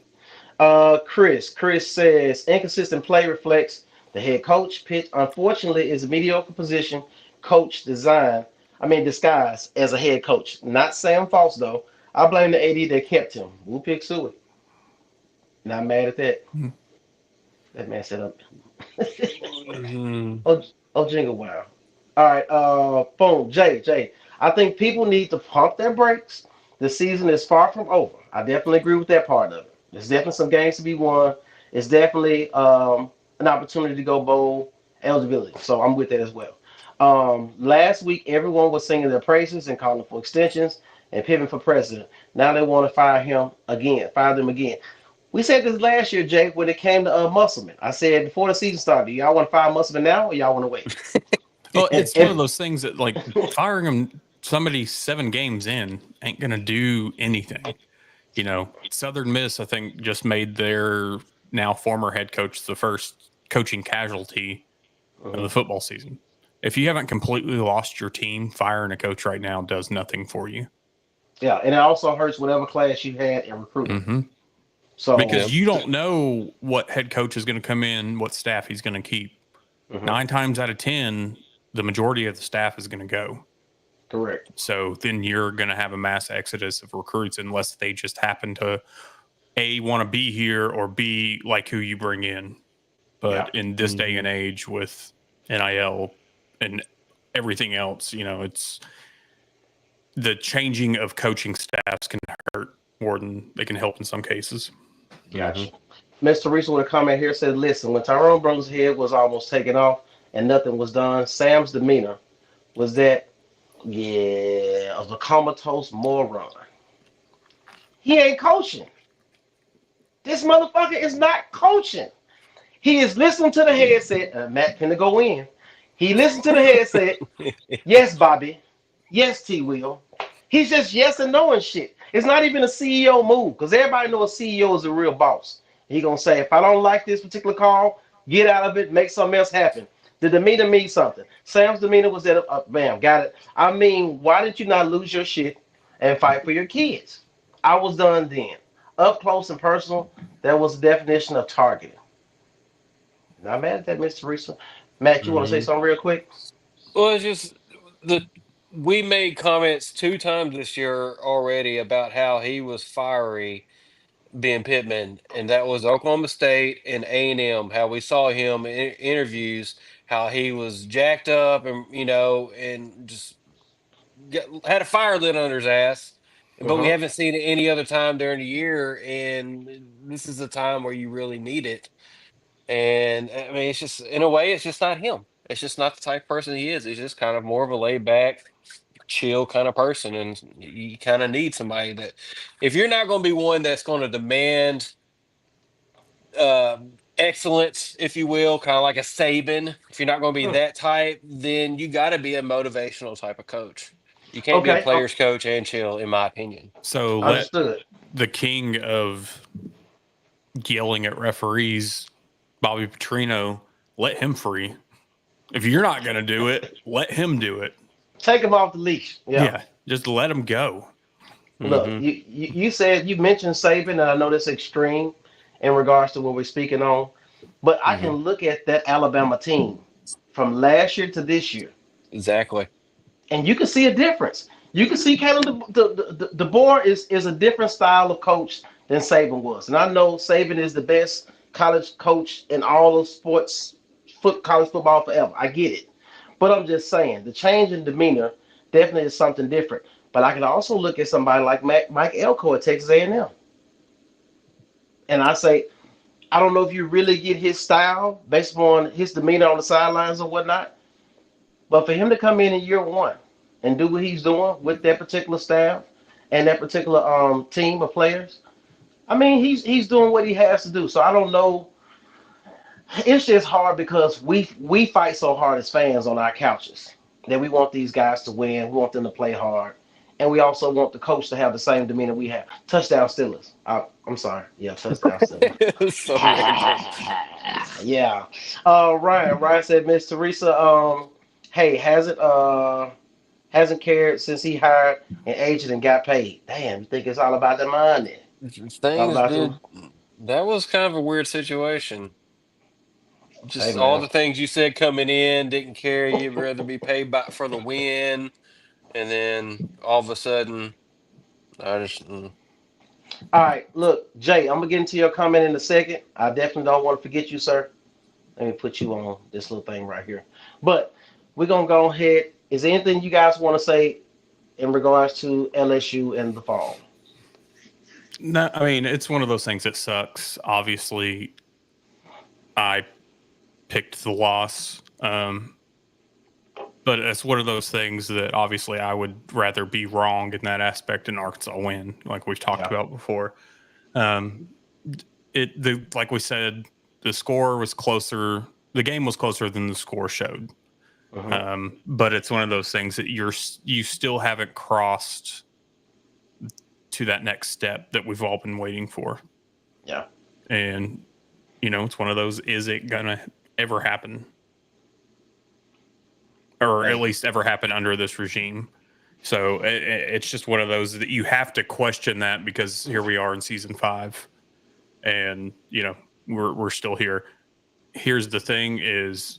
Chris says inconsistent play reflects the head coach. Pitt, unfortunately, is a mediocre position coach disguised as a head coach. Not Sam False, though. I blame the AD that kept him. Woo pick suey. Not mad at that. That man set up. Oh, jingle wow. All right, boom, Jay. I think people need to pump their brakes. The season is far from over. I definitely agree with that part of it. There's definitely some games to be won. It's definitely an opportunity to go bowl eligibility. So I'm with that as well. Last week, everyone was singing their praises and calling for extensions and pivoting for president. Now they want to fire them again. We said this last year, Jake, when it came to Musselman. I said before the season started, do y'all want to fire Musselman now or y'all want to wait? Well, it's one of those things that, like, firing him somebody 7 games in ain't going to do anything. You know, Southern Miss, I think, just made their now former head coach the first coaching casualty of the football season. If you haven't completely lost your team, firing a coach right now does nothing for you. Yeah, and it also hurts whatever class you had in recruiting. Mm-hmm. So because you don't know what head coach is going to come in, what staff he's going to keep. 9 times out of 10, the majority of the staff is going to go. Correct. So then you're going to have a mass exodus of recruits unless they just happen to A, want to be here, or B, like who you bring in. But in this day and age with NIL and everything else, it's the changing of coaching staffs can hurt more than they can help in some cases. Gotcha. Mr. Teresa with a comment here said, listen, when Tyrone Brooks' head was almost taken off and nothing was done, Sam's demeanor was that, yeah, of a comatose moron. He ain't coaching. This motherfucker is not coaching. He is listening to the headset. Matt finna go in. He listened to the headset. Yes, Bobby. Yes, T. Will. He's just yes and no and shit. It's not even a CEO move because everybody knows a CEO is a real boss. He gonna say, if I don't like this particular call, get out of it, make something else happen. The demeanor means something. Sam's demeanor was that, bam, got it. I mean, why did you not lose your shit and fight for your kids? I was done then. Up close and personal, that was the definition of targeting. Not mad at that, Mr. Teresa. Matt, you want to say something real quick? Well, it's just we made comments 2 times this year already about how he was fiery being Pittman, and that was Oklahoma State and A&M. How we saw him in interviews, how he was jacked up and and just had a fire lit under his ass. But we haven't seen it any other time during the year, and this is the time where you really need it. And I mean, it's just in a way, it's just not him. It's just not the type of person he is. He's just kind of more of a laid back, chill kind of person, and you kind of need somebody that, if you're not going to be one that's going to demand excellence, if you will, kind of like a Saban. If you're not going to be that type, then you got to be a motivational type of coach. You can't be a player's coach and chill, in my opinion. So Understood. The king of yelling at referees, Bobby Petrino, let him free. If you're not going to do it, let him do it. Take him off the leash. Yeah, just let him go. Look, you said, you mentioned Saban, and I know that's extreme in regards to what we're speaking on, but I can look at that Alabama team from last year to this year. Exactly. And you can see a difference. You can see kind of the board is a different style of coach than Saban was. And I know Saban is the best college coach in all of sports, college football forever. I get it. But I'm just saying, the change in demeanor definitely is something different. But I can also look at somebody like Mike Elko at Texas A&M. And I say, I don't know if you really get his style based upon his demeanor on the sidelines or whatnot. But for him to come in year one and do what he's doing with that particular staff and that particular team of players, I mean, he's doing what he has to do. So I don't know. It's just hard because we fight so hard as fans on our couches that we want these guys to win. We want them to play hard. And we also want the coach to have the same demeanor we have. Touchdown Steelers. I'm sorry. Yeah, touchdown Steelers. So random. Yeah. Ryan said, Miss Teresa, hey, hasn't cared since he hired an agent and got paid. Damn, you think it's all about the money? That was kind of a weird situation. Just Hey, all man. the things you said coming in, didn't care. You'd rather be paid for the win, and then all of a sudden, I just. All right, look, Jay, I'm gonna get into your comment in a second. I definitely don't want to forget you, sir. Let me put you on this little thing right here. But we're gonna go ahead. Is there anything you guys want to say in regards to LSU in the fall? No, I mean, it's one of those things that sucks. Obviously, I picked the loss. But it's one of those things that obviously I would rather be wrong in that aspect and Arkansas win, like we've talked about before. Like we said, the score was closer. The game was closer than the score showed. But it's one of those things that you still haven't crossed to that next step that we've all been waiting for. Yeah. And, it's one of those, is it going to ever happen? Or at least ever happen under this regime. So it's just one of those that you have to question that, because here we are in season 5 and, we're still here. Here's the thing is,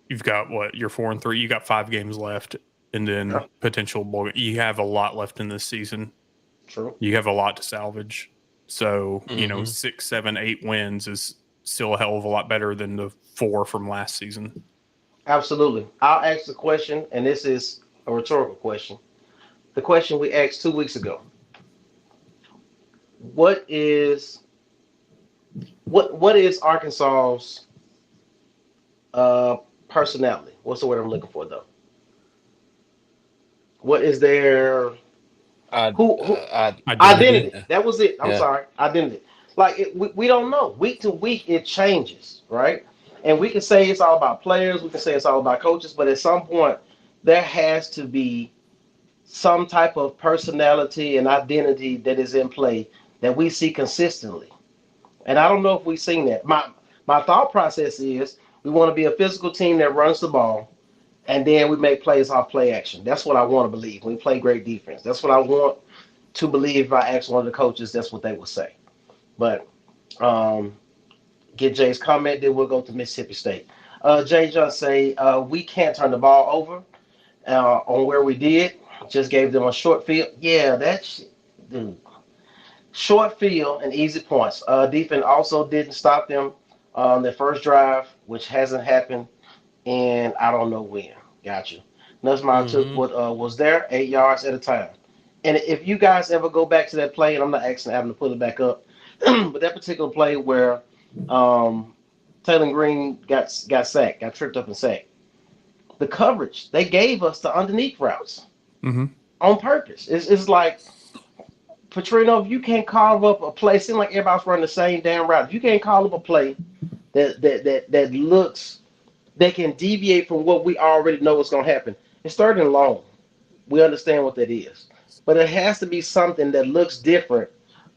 you've got you're 4-3, you got 5 games left, and then potential bowl. You have a lot left in this season. True. You have a lot to salvage. So, 6, 7, 8 wins is still a hell of a lot better than the 4 from last season. Absolutely. I'll ask the question, and this is a rhetorical question. The question we asked 2 weeks ago: What is what is Arkansas's uh, personality? What's the word I'm looking for though? What is their I, who I, Identity. identity? That was it. I'm yeah. sorry, identity. Like we don't know. Week to week it changes, right? And we can say it's all about players. We can say it's all about coaches, but at some point there has to be some type of personality and identity that is in play that we see consistently. And I don't know if we've seen that. My thought process is we want to be a physical team that runs the ball, and then we make plays off play action. That's what I want to believe. We play great defense. That's what I want to believe. If I ask one of the coaches, that's what they would say. But um, get Jay's comment, then we'll go to Mississippi State. Jay just say we can't turn the ball over on where we did. Just gave them a short field. Yeah, that's dude. Short field and easy points. Defense also didn't stop them on their first drive, which hasn't happened in I don't know when. Gotcha. Nussmeyer took Hmm. what was there 8 yards at a time. And if you guys ever go back to that play, and I'm not asking Adam to put it back up, but that particular play where um, Taylor Green got sacked, got tripped up and sacked, the coverage they gave us the underneath routes Hmm. on purpose. It's like Petrino, if you can't call up a play, it seems like everybody's running the same damn route. If you can't call up a play that looks that can deviate from what we already know is going to happen, it's third and long. We understand what that is, but it has to be something that looks different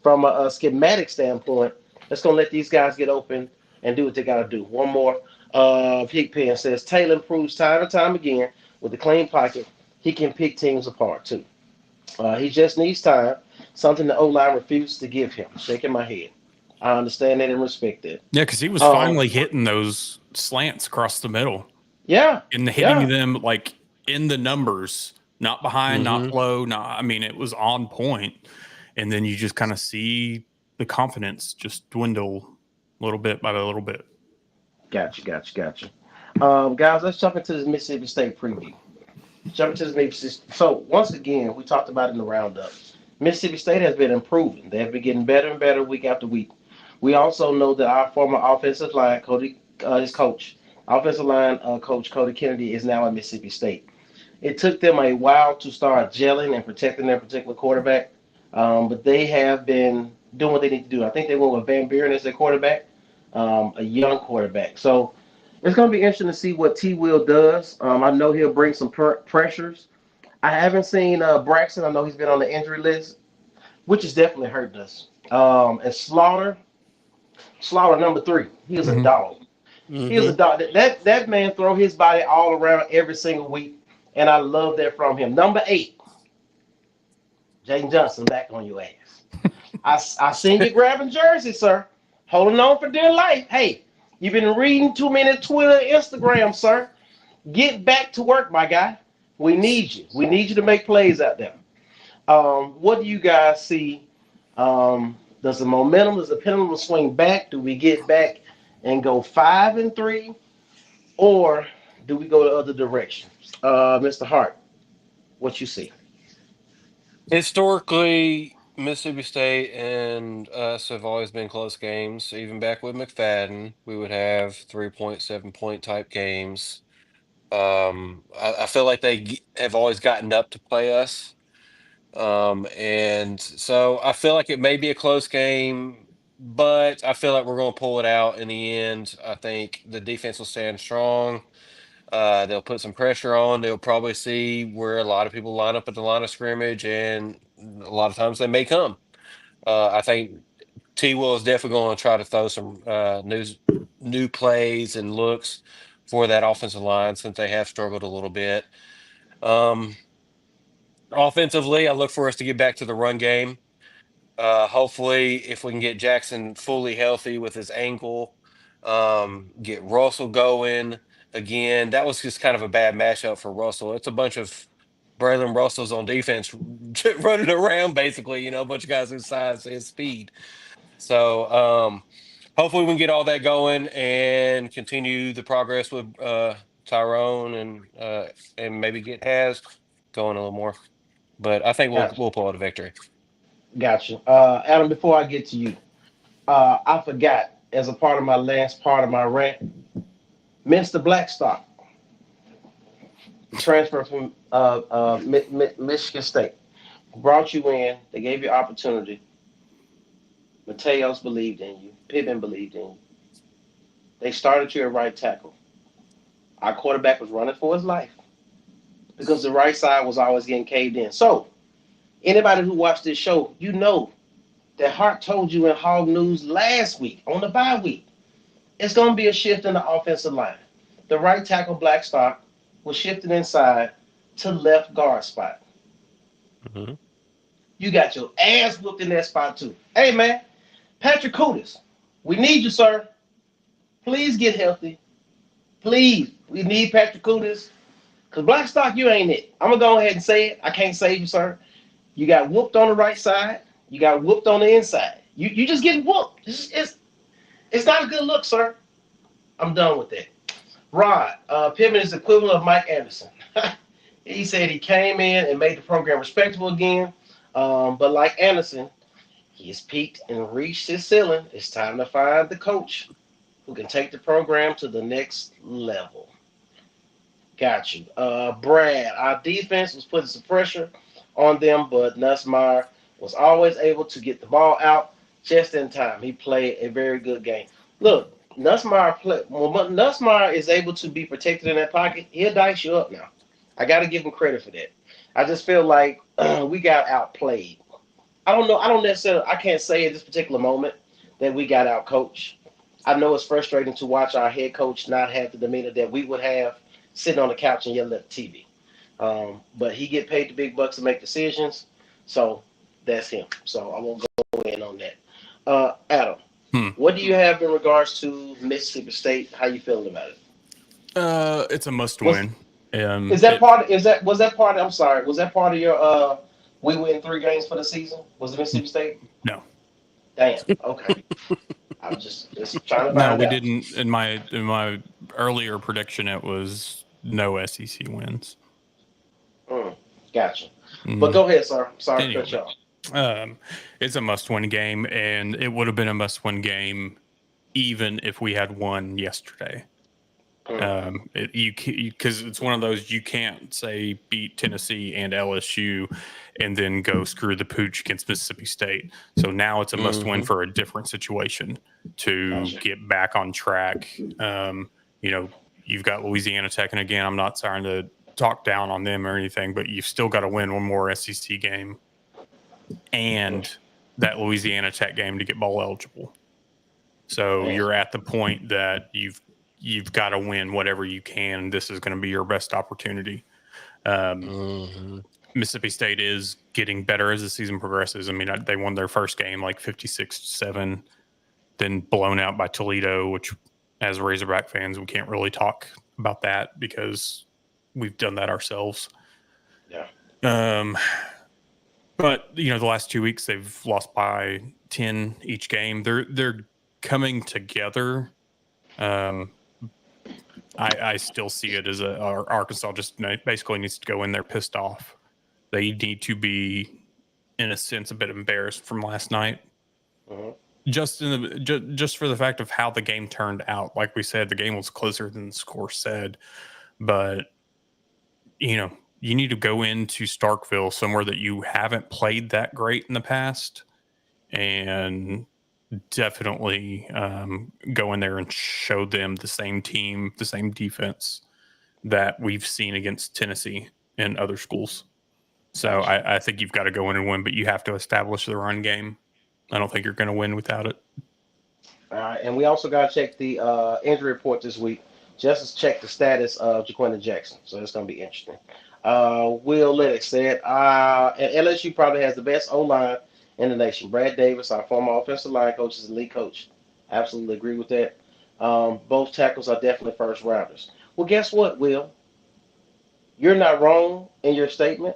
from a schematic standpoint. That's going to let these guys get open and do what they got to do. One more. Pigpen says Taylor improves time and time again with the clean pocket. He can pick teams apart too. He just needs time, something the O line refuses to give him. Shaking my head. I understand that and respect that. Yeah, because he was Um, finally hitting those slants across the middle yeah, and hitting yeah, them like in the numbers, not behind, Hmm. not low, not. I mean, it was on point, and then you just kind of see the confidence just dwindle little bit by little bit. gotcha, gotcha, gotcha. Guys, let's jump into this Mississippi State preview. Jump into this Mississippi. So once again, we talked about it in the roundup. Mississippi State has been improving. They have been getting better and better week after week. We also know that our former offensive line, Cody, his coach, offensive line coach Cody Kennedy, is now at Mississippi State. It took them a while to start gelling and protecting their particular quarterback, but they have been doing what they need to do. I think they went with Van Buren as their quarterback, a young quarterback. So it's going to be interesting to see what T. Will does. I know he'll bring some pressures. I haven't seen Braxton. I know he's been on the injury list, which is definitely hurting us. And Slaughter number three. He is a Hmm. dog. He is a Hmm. dog. That man throw his body all around every single week, and I love that from him. Number eight, Jaden Johnson, back on your ass. I seen you grabbing jersey, sir. Holding on for dear life. Hey, you've been reading too many Twitter, Instagram, sir. Get back to work, my guy. We need you. We need you to make plays out there. What do you guys see? Does the pendulum swing back? Do we get back and go 5-3, or do we go the other direction? Mr. Hart, what you see? Historically, Mississippi State and us have always been close games. Even back with McFadden, we would have 3 point, 7 point type games. I feel like have always gotten up to play us. And so I feel like it may be a close game, but I feel like we're going to pull it out in the end. I think the defense will stand strong. They'll put some pressure on. They'll probably see where a lot of people line up at the line of scrimmage, and a lot of times they may come. I think T. Will is definitely going to try to throw some new plays and looks for that offensive line since they have struggled a little bit. Um, Offensively, I look for us to get back to the run game. Hopefully, if we can get Jackson fully healthy with his ankle, get Russell going again. That was just kind of a bad matchup for Russell. It's a bunch of Braylon Russells on defense running around, basically, a bunch of guys whose size and speed. So hopefully we can get all that going and continue the progress with Tyrone and maybe get Has going a little more. But I think Gotcha. we'll pull out a victory. Gotcha. Adam, before I get to you, I forgot as a part of my last part of my rant, Mr. Blackstock, the transfer from Michigan State, brought you in. They gave you opportunity. Mateos believed in you. Pittman believed in you. They started you at right tackle. Our quarterback was running for his life because the right side was always getting caved in. So, anybody who watched this show, you know that Hart told you in Hog News last week on the bye week, it's going to be a shift in the offensive line. The right tackle Blackstock was shifted inside to left guard spot. Mm-hmm. You got your ass whooped in that spot too. Hey man, Patrick Cootis, we need you, sir. Please get healthy. Please, we need Patrick Cootis. Because Blackstock, you ain't it. I'm going to go ahead and say it. I can't save you, sir. You got whooped on the right side. You got whooped on the inside. You just getting whooped. It's not a good look, sir. I'm done with that. Rod, Pittman is the equivalent of Mike Anderson. He said he came in and made the program respectable again. But like Anderson, he has peaked and reached his ceiling. It's time to find the coach who can take the program to the next level. Got you. Brad, our defense was putting some pressure on them, but Nussmeier was always able to get the ball out just in time. He played a very good game. Look, when Nussmeier is able to be protected in that pocket, he'll dice you up now. I got to give him credit for that. I just feel like we got outplayed. I don't know. I can't say at this particular moment that we got outcoached. I know it's frustrating to watch our head coach not have the demeanor that we would have sitting on the couch and yelling at the TV. But he get paid the big bucks to make decisions, so that's him. So I won't go in on that. Adam, what do you have in regards to Mississippi State? How you feeling about it? It's a must-win. Was that part of your we win 3 games for the season? Was it Mississippi State? No. Damn. Okay. I was just trying to find No, we out. didn't. In my earlier prediction, it was no SEC wins. Gotcha. But go ahead, sir. Sorry Anyway, to cut you off. It's a must-win game, and it would have been a must-win game even if we had won yesterday. Because it's one of those, you can't say beat Tennessee and LSU and then go screw the pooch against Mississippi State. So now it's a must-win for a different situation to get back on track. You've got Louisiana Tech, and again, I'm not trying to talk down on them or anything, but you've still got to win one more SEC game and that Louisiana Tech game to get bowl eligible. So you're at the point that you've got to win whatever you can. This is going to be your best opportunity. Mississippi State is getting better as the season progresses. I mean, they won their first game like 56-7, then blown out by Toledo, which as Razorback fans, we can't really talk about that because we've done that ourselves. Yeah. But the last 2 weeks they've lost by 10 each game. They're coming together. I still see it as Arkansas just basically needs to go in there pissed off. They need to be, in a sense, a bit embarrassed from last night. Just for the fact of how the game turned out. Like we said, the game was closer than the score said. But, you need to go into Starkville, somewhere that you haven't played that great in the past, and definitely go in there and show them the same team, the same defense that we've seen against Tennessee and other schools. So I think you've got to go in and win, but you have to establish the run game. I don't think you're going to win without it. All right, and we also got to check the injury report this week, just to check the status of Jaquinta Jackson. So it's going to be interesting. Will Lennox said, and LSU probably has the best O-line in the nation. Brad Davis, our former offensive line coach, is the lead coach. Absolutely agree with that. Both tackles are definitely first rounders. Well, guess what, Will? You're not wrong in your statement,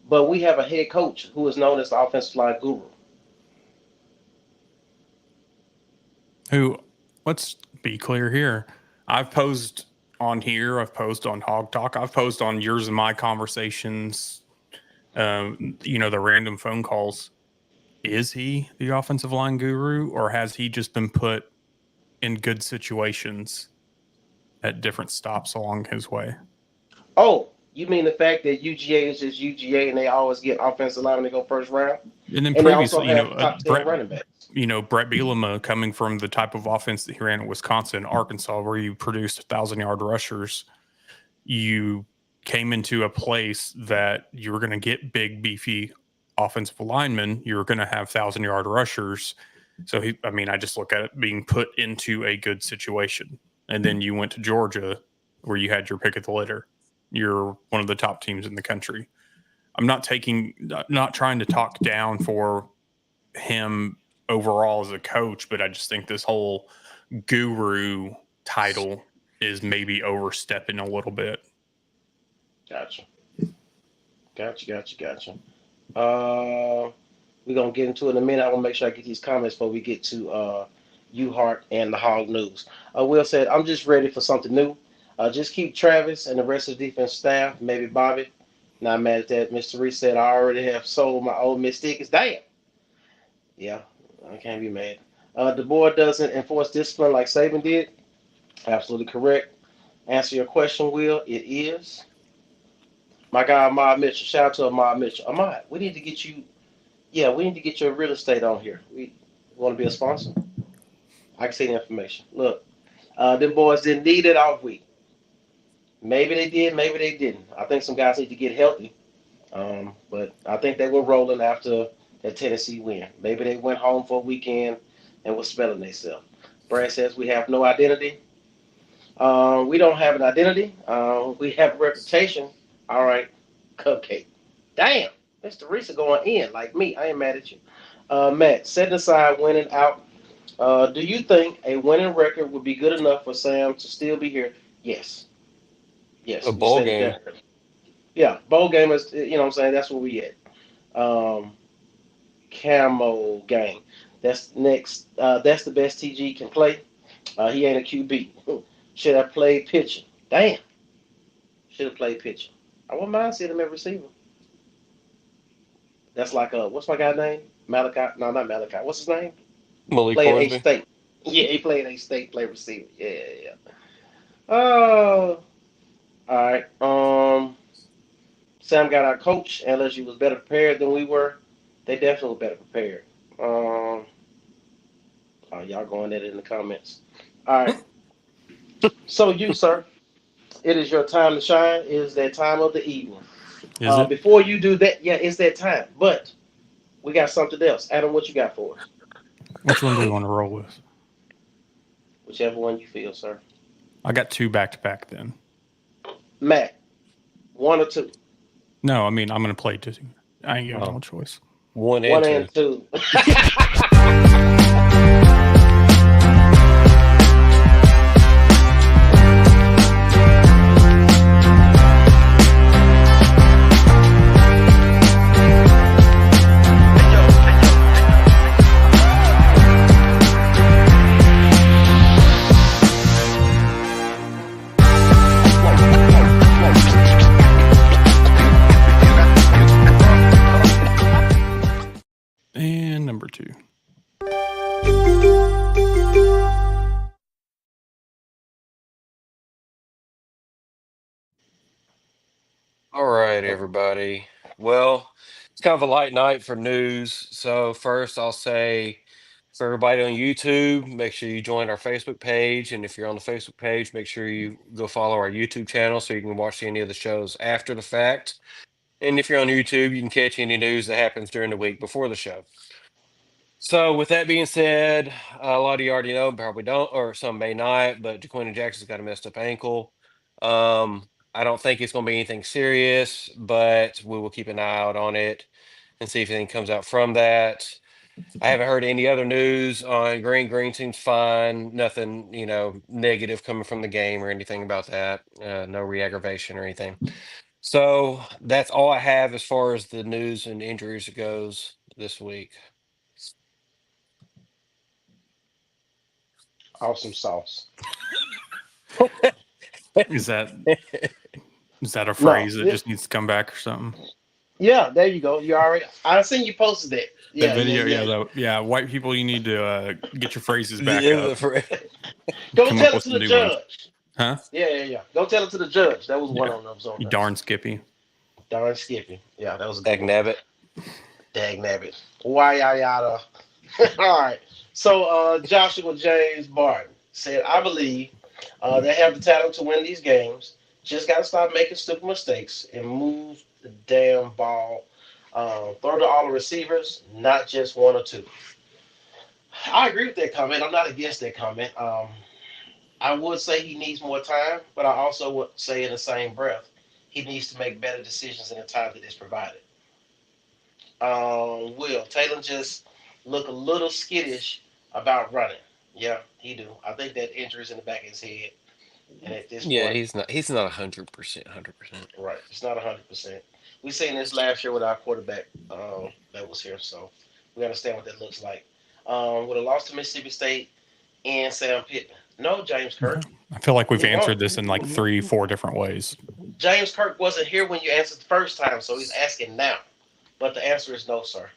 but we have a head coach who is known as the offensive line guru. Let's be clear here. I've posed on here. I've posted on Hog Talk. I've posted on yours and my conversations. The random phone calls. Is he the offensive line guru, or has he just been put in good situations at different stops along his way? Oh, you mean the fact that UGA is just UGA and they always get offensive linemen to go first round? And then And they also previously, have top 10 running backs. Brett Bielema coming from the type of offense that he ran at Wisconsin, Arkansas, where you produced 1,000-yard rushers, you came into a place that you were going to get big, beefy offensive linemen. You were going to have 1,000-yard rushers. So I just look at it being put into a good situation. And then you went to Georgia, where you had your pick of the litter. You're one of the top teams in the country. I'm not trying to talk down for him overall as a coach, but I just think this whole guru title is maybe overstepping a little bit. Gotcha. We're going to get into it in a minute. I want to make sure I get these comments before we get to you, Hart, and the Hog News. Will said, I'm just ready for something new. Just keep Travis and the rest of the defense staff, maybe Bobby. Not mad at that. Mr. Reese said, I already have sold my old Miss Stickers. Damn. Yeah, I can't be mad. The board doesn't enforce discipline like Saban did. Absolutely correct. Answer your question, Will. It is. My guy, Ahmad Mitchell. Shout out to Ahmad Mitchell. Ahmad, we need to get you. Yeah, we need to get your real estate on here. We want to be a sponsor. I can see the information. Look, them boys didn't need it off week. Maybe they did, maybe they didn't. I think some guys need to get healthy. But I think they were rolling after that Tennessee win. Maybe they went home for a weekend and was spelling themselves. Brad says we have no identity. We don't have an identity. We have a reputation. All right, Cupcake. Damn, Mr. Reese going in like me. I ain't mad at you. Matt, setting aside winning out, do you think a winning record would be good enough for Sam to still be here? Yes. Yes, A we bowl said game. that. Yeah, bowl game is, what I'm saying? That's where we at. Camo game. That's next. That's the best TG can play. He ain't a QB. Should have played pitcher. Damn. Should have played pitcher. I wouldn't mind seeing him at receiver. That's like what's my guy name? Malachi? No, not Malachi. What's his name? Malik Played A Hornsby. State. Yeah, he played A State. Played receiver. Yeah. Oh. All right. Sam got our coach. LSU was better prepared than we were. They definitely were better prepared. Y'all going at it in the comments. All right. So you, sir, it is your time to shine. It is that time of the evening. Is it? Before you do that, yeah, it's that time. But we got something else. Adam, what you got for us? Which one do we want to roll with? Whichever one you feel, sir. I got two back-to-back then. Matt, one or two? No, I'm going to play two. I ain't got no choice. One and two. And number two. All right, everybody. Well, it's kind of a light night for news. So first, I'll say for everybody on YouTube, make sure you join our Facebook page. And if you're on the Facebook page, make sure you go follow our YouTube channel so you can watch any of the shows after the fact. And if you're on YouTube, you can catch any news that happens during the week before the show. So with that being said, a lot of you already know, probably don't, or some may not, but Jaquina Jackson's got a messed up ankle. I don't think it's going to be anything serious, but we will keep an eye out on it and see if anything comes out from that. I haven't heard any other news on Green. Green seems fine. Nothing, negative coming from the game or anything about that. No re-aggravation or anything. So that's all I have as far as the news and injuries goes this week. Awesome sauce. Is that a No, phrase that just needs to come back or something? yeah, there you go. You already. I seen you posted that. That Yeah, video, yeah. yeah. White people, you need to get your phrases back Yeah, up. Go Come up tell it with to some the new ones, judge. huh? Yeah. Go tell it to the judge. That was one Yeah. of them. Was on You there. darn Skippy. Darn Skippy. Yeah, that was a good Dag one. nabbit. Dag nabbit. Why yada. All right. So Joshua James Barton said, I believe they have the talent to win these games. Just got to stop making stupid mistakes and move the damn ball. Throw to all the receivers, not just one or two. I agree with that comment. I'm not against that comment. I would say he needs more time, but I also would say in the same breath, he needs to make better decisions in the time that is provided. Will Taylor just look a little skittish about running? Yeah, he do. I think that injury's in the back of his head, and at this Yeah, point, he's not 100%. 100%. right, it's not 100%. We seen this last year with our quarterback that was here, so we understand what that looks like. With a loss to Mississippi State and Sam Pittman. No, James Kirk. I feel like we've He answered won't. this in like 3-4 different ways. James Kirk wasn't here when you answered the first time, so he's asking now. But the answer is no, sir.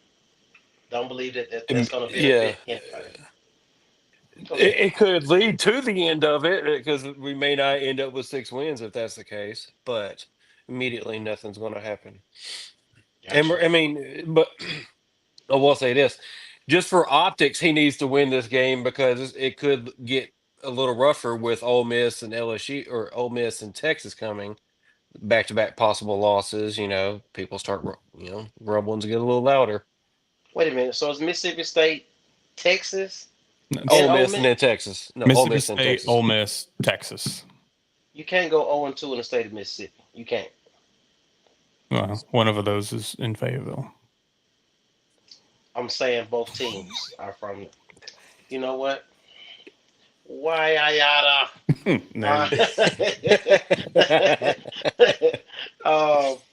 Don't believe that's going to Yeah, benefit anybody. it could lead to the end of it because we may not end up with 6 wins if that's the case. But immediately, nothing's going to happen. And Gotcha. I mean, but I will say this: just for optics, he needs to win this game because it could get a little rougher with Ole Miss and LSU or Ole Miss and Texas coming back-to-back possible losses. People start rumblings get a little louder. Wait a minute. So it's Mississippi State, Texas, It's and Ole Ole Miss and Miss. then Texas. No, Ole Mississippi Miss and State, Texas. Ole Miss, Texas. You can't go 0-2 in the state of Mississippi. You can't. Well, one of those is in Fayetteville. I'm saying both teams are from. You know what? Why I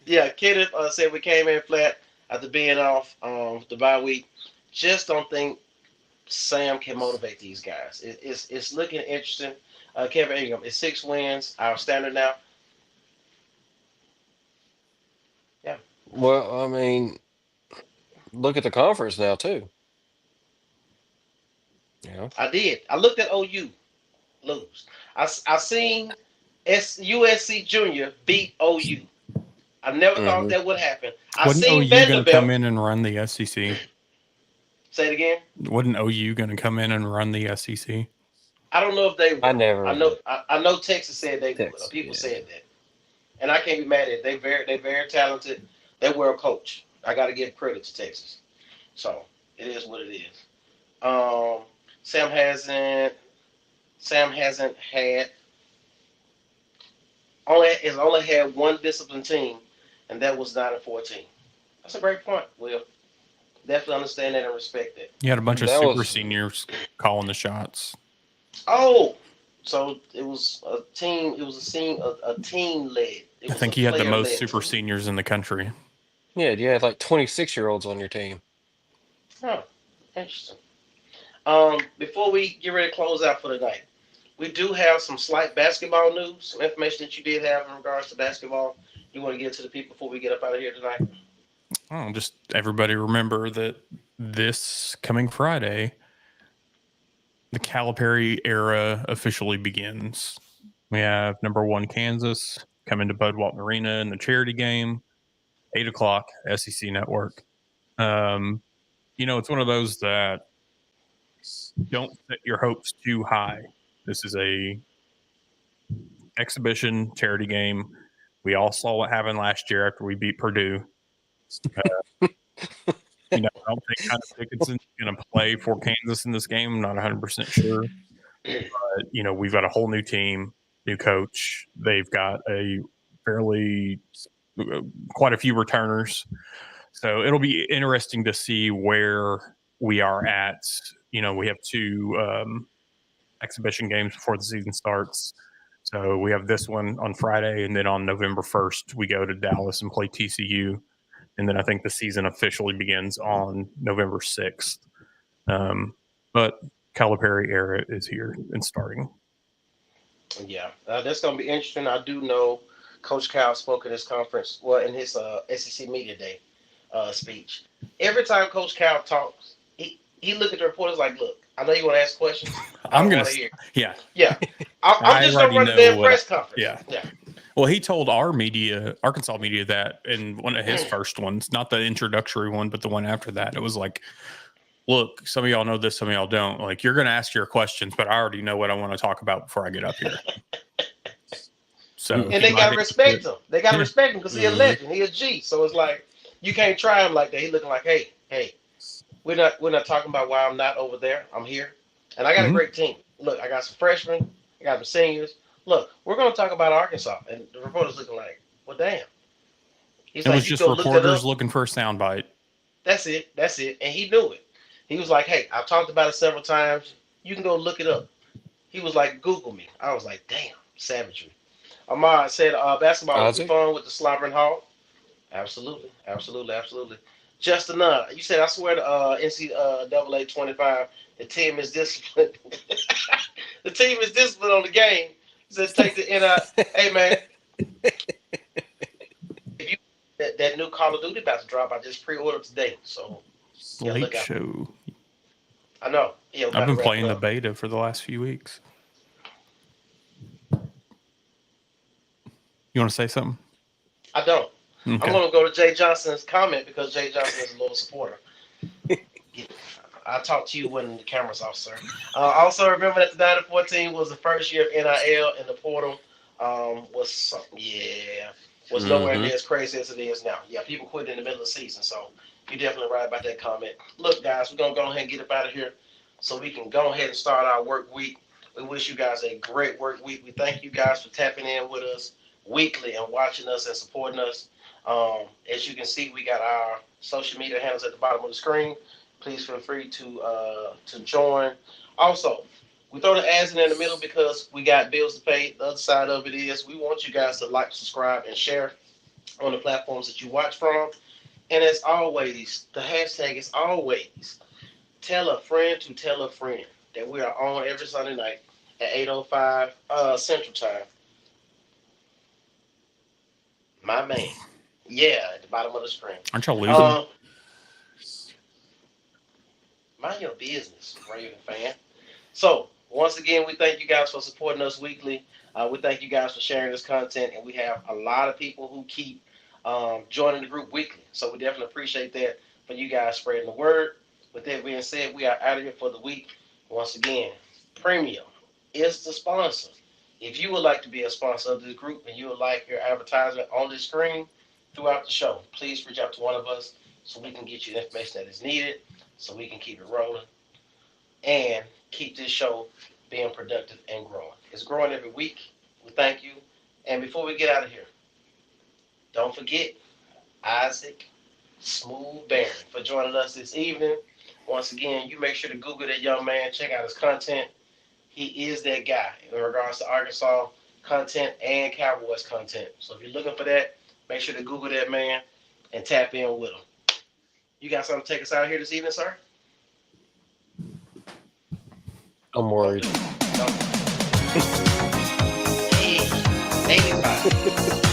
yeah, Kenneth said we came in flat after being off the bye week. Just don't think Sam can motivate these guys. It's looking interesting. Kevin Ingram, it's 6 wins, our standard now. Yeah, Well, I mean, look at the conference now too. I did. I looked at OU lose. I seen USC Junior beat OU. I never thought that would happen. I Wasn't seen OU going to come Vanderbilt. in and run the SEC? Say it again. Wasn't OU going to come in and run the SEC? I don't know if they I will. never. I know Texas said they would. Texas, People yeah. said that, and I can't be mad at it. They very talented. They were a coach. I got to give credit to Texas. So it is what it is. Sam hasn't had only had one disciplined team, and that was 9-14. That's a great point, Will. Definitely understand that and respect that. You had a bunch of That super was- seniors calling the shots. Oh, so it was a team. It was a team led. I think he had the most super seniors in the country. Yeah, you had like 26-year-olds on your team. Oh, interesting. Before we get ready to close out for the night, we do have some slight basketball news, some information that you did have in regards to basketball. You want to get to the people before we get up out of here tonight? Oh, just everybody remember that this coming Friday, the Calipari era officially begins. We have number 1 Kansas coming to Bud Walton Arena in the charity game, 8 o'clock, SEC Network. It's one of those that don't set your hopes too high. This is a exhibition charity game. We all saw what happened last year after we beat Purdue. I don't think Hunter Dickinson's going to play for Kansas in this game. I'm not 100% sure. But, we've got a whole new team, new coach. They've got quite a few returners. So it'll be interesting to see where we are at. We have 2 exhibition games before the season starts. So we have this one on Friday, and then on November 1st, we go to Dallas and play TCU. And then I think the season officially begins on November 6th. But Calipari era is here and starting. Yeah, that's going to be interesting. I do know Coach Cal spoke at his conference, well, in his SEC Media Day speech. Every time Coach Cal talks, he look at the reporters like, "Look, I know you want to ask questions. I I'm don't gonna, want to hear." yeah. Yeah, I'm I just going to already run the know damn what. press conference. Yeah. Yeah. Well, he told our media, Arkansas media, that in one of his first ones, not the introductory one, but the one after that, it was like, look, some of y'all know this, some of y'all don't. Like, you're going to ask your questions, but I already know what I want to talk about before I get up here. So, And they got to respect him. They got to Yeah. respect him because he's a legend. He a G. So it's like, you can't try him like that. He looking like, hey, we're not talking about why I'm not over there. I'm here. And I got a great team. Look, I got some freshmen. I got some seniors. Look, we're going to talk about Arkansas. And the reporter's looking like, well, damn. He's It like, was you just go look that reporters up. looking for a soundbite. That's it. That's it. And he knew it. He was like, hey, I've talked about it several times. You can go look it up. He was like, Google me. I was like, damn, savagery. Ahmad said, basketball will be Isaac? fun with the slobbering hog. Absolutely. Absolutely. Absolutely. Justin, you said, I swear to NCAA 25, the team is disciplined. The team is disciplined on the game. He said, take the hey, man. If you that new Call of Duty about to drop, I just pre-ordered today. So, yeah, Late look out. show. I know. Yeah, I've been playing the beta for the last few weeks. You want to say something? I don't. Okay. I'm going to go to Jay Johnson's comment because Jay Johnson is a little supporter. I'll talk to you when the camera's off, sir. Also, remember that the 9-14 was the first year of NIL and the portal was nowhere near as crazy as it is now. Yeah, people quit in the middle of the season, so you're definitely right about that comment. Look, guys, we're going to go ahead and get up out of here so we can go ahead and start our work week. We wish you guys a great work week. We thank you guys for tapping in with us weekly and watching us and supporting us. As you can see, we got our social media handles at the bottom of the screen. Please feel free to join. Also, we throw the ads in the middle because we got bills to pay. The other side of it is we want you guys to like, subscribe, and share on the platforms that you watch from. And as always, the hashtag is always tell a friend to tell a friend that we are on every Sunday night at 8:05 Central Time. My man. Yeah, at the bottom of the screen. Aren't y'all losing? Mind your business, Raven fan. So, once again, we thank you guys for supporting us weekly. We thank you guys for sharing this content, and we have a lot of people who keep joining the group weekly. So, we definitely appreciate that for you guys spreading the word. With that being said, we are out of here for the week. Once again, Premium is the sponsor. If you would like to be a sponsor of this group and you would like your advertisement on the screen throughout the show, please reach out to one of us so we can get you the information that is needed, so we can keep it rolling and keep this show being productive and growing. It's growing every week. We thank you. And before we get out of here, don't forget Isaac Smooth Baron for joining us this evening. Once again, you make sure to Google that young man, check out his content. He is that guy in regards to Arkansas content and Cowboys content. So if you're looking for that, make sure to Google that man and tap in with him. You got something to take us out of here this evening, sir? I'm worried. No. 85.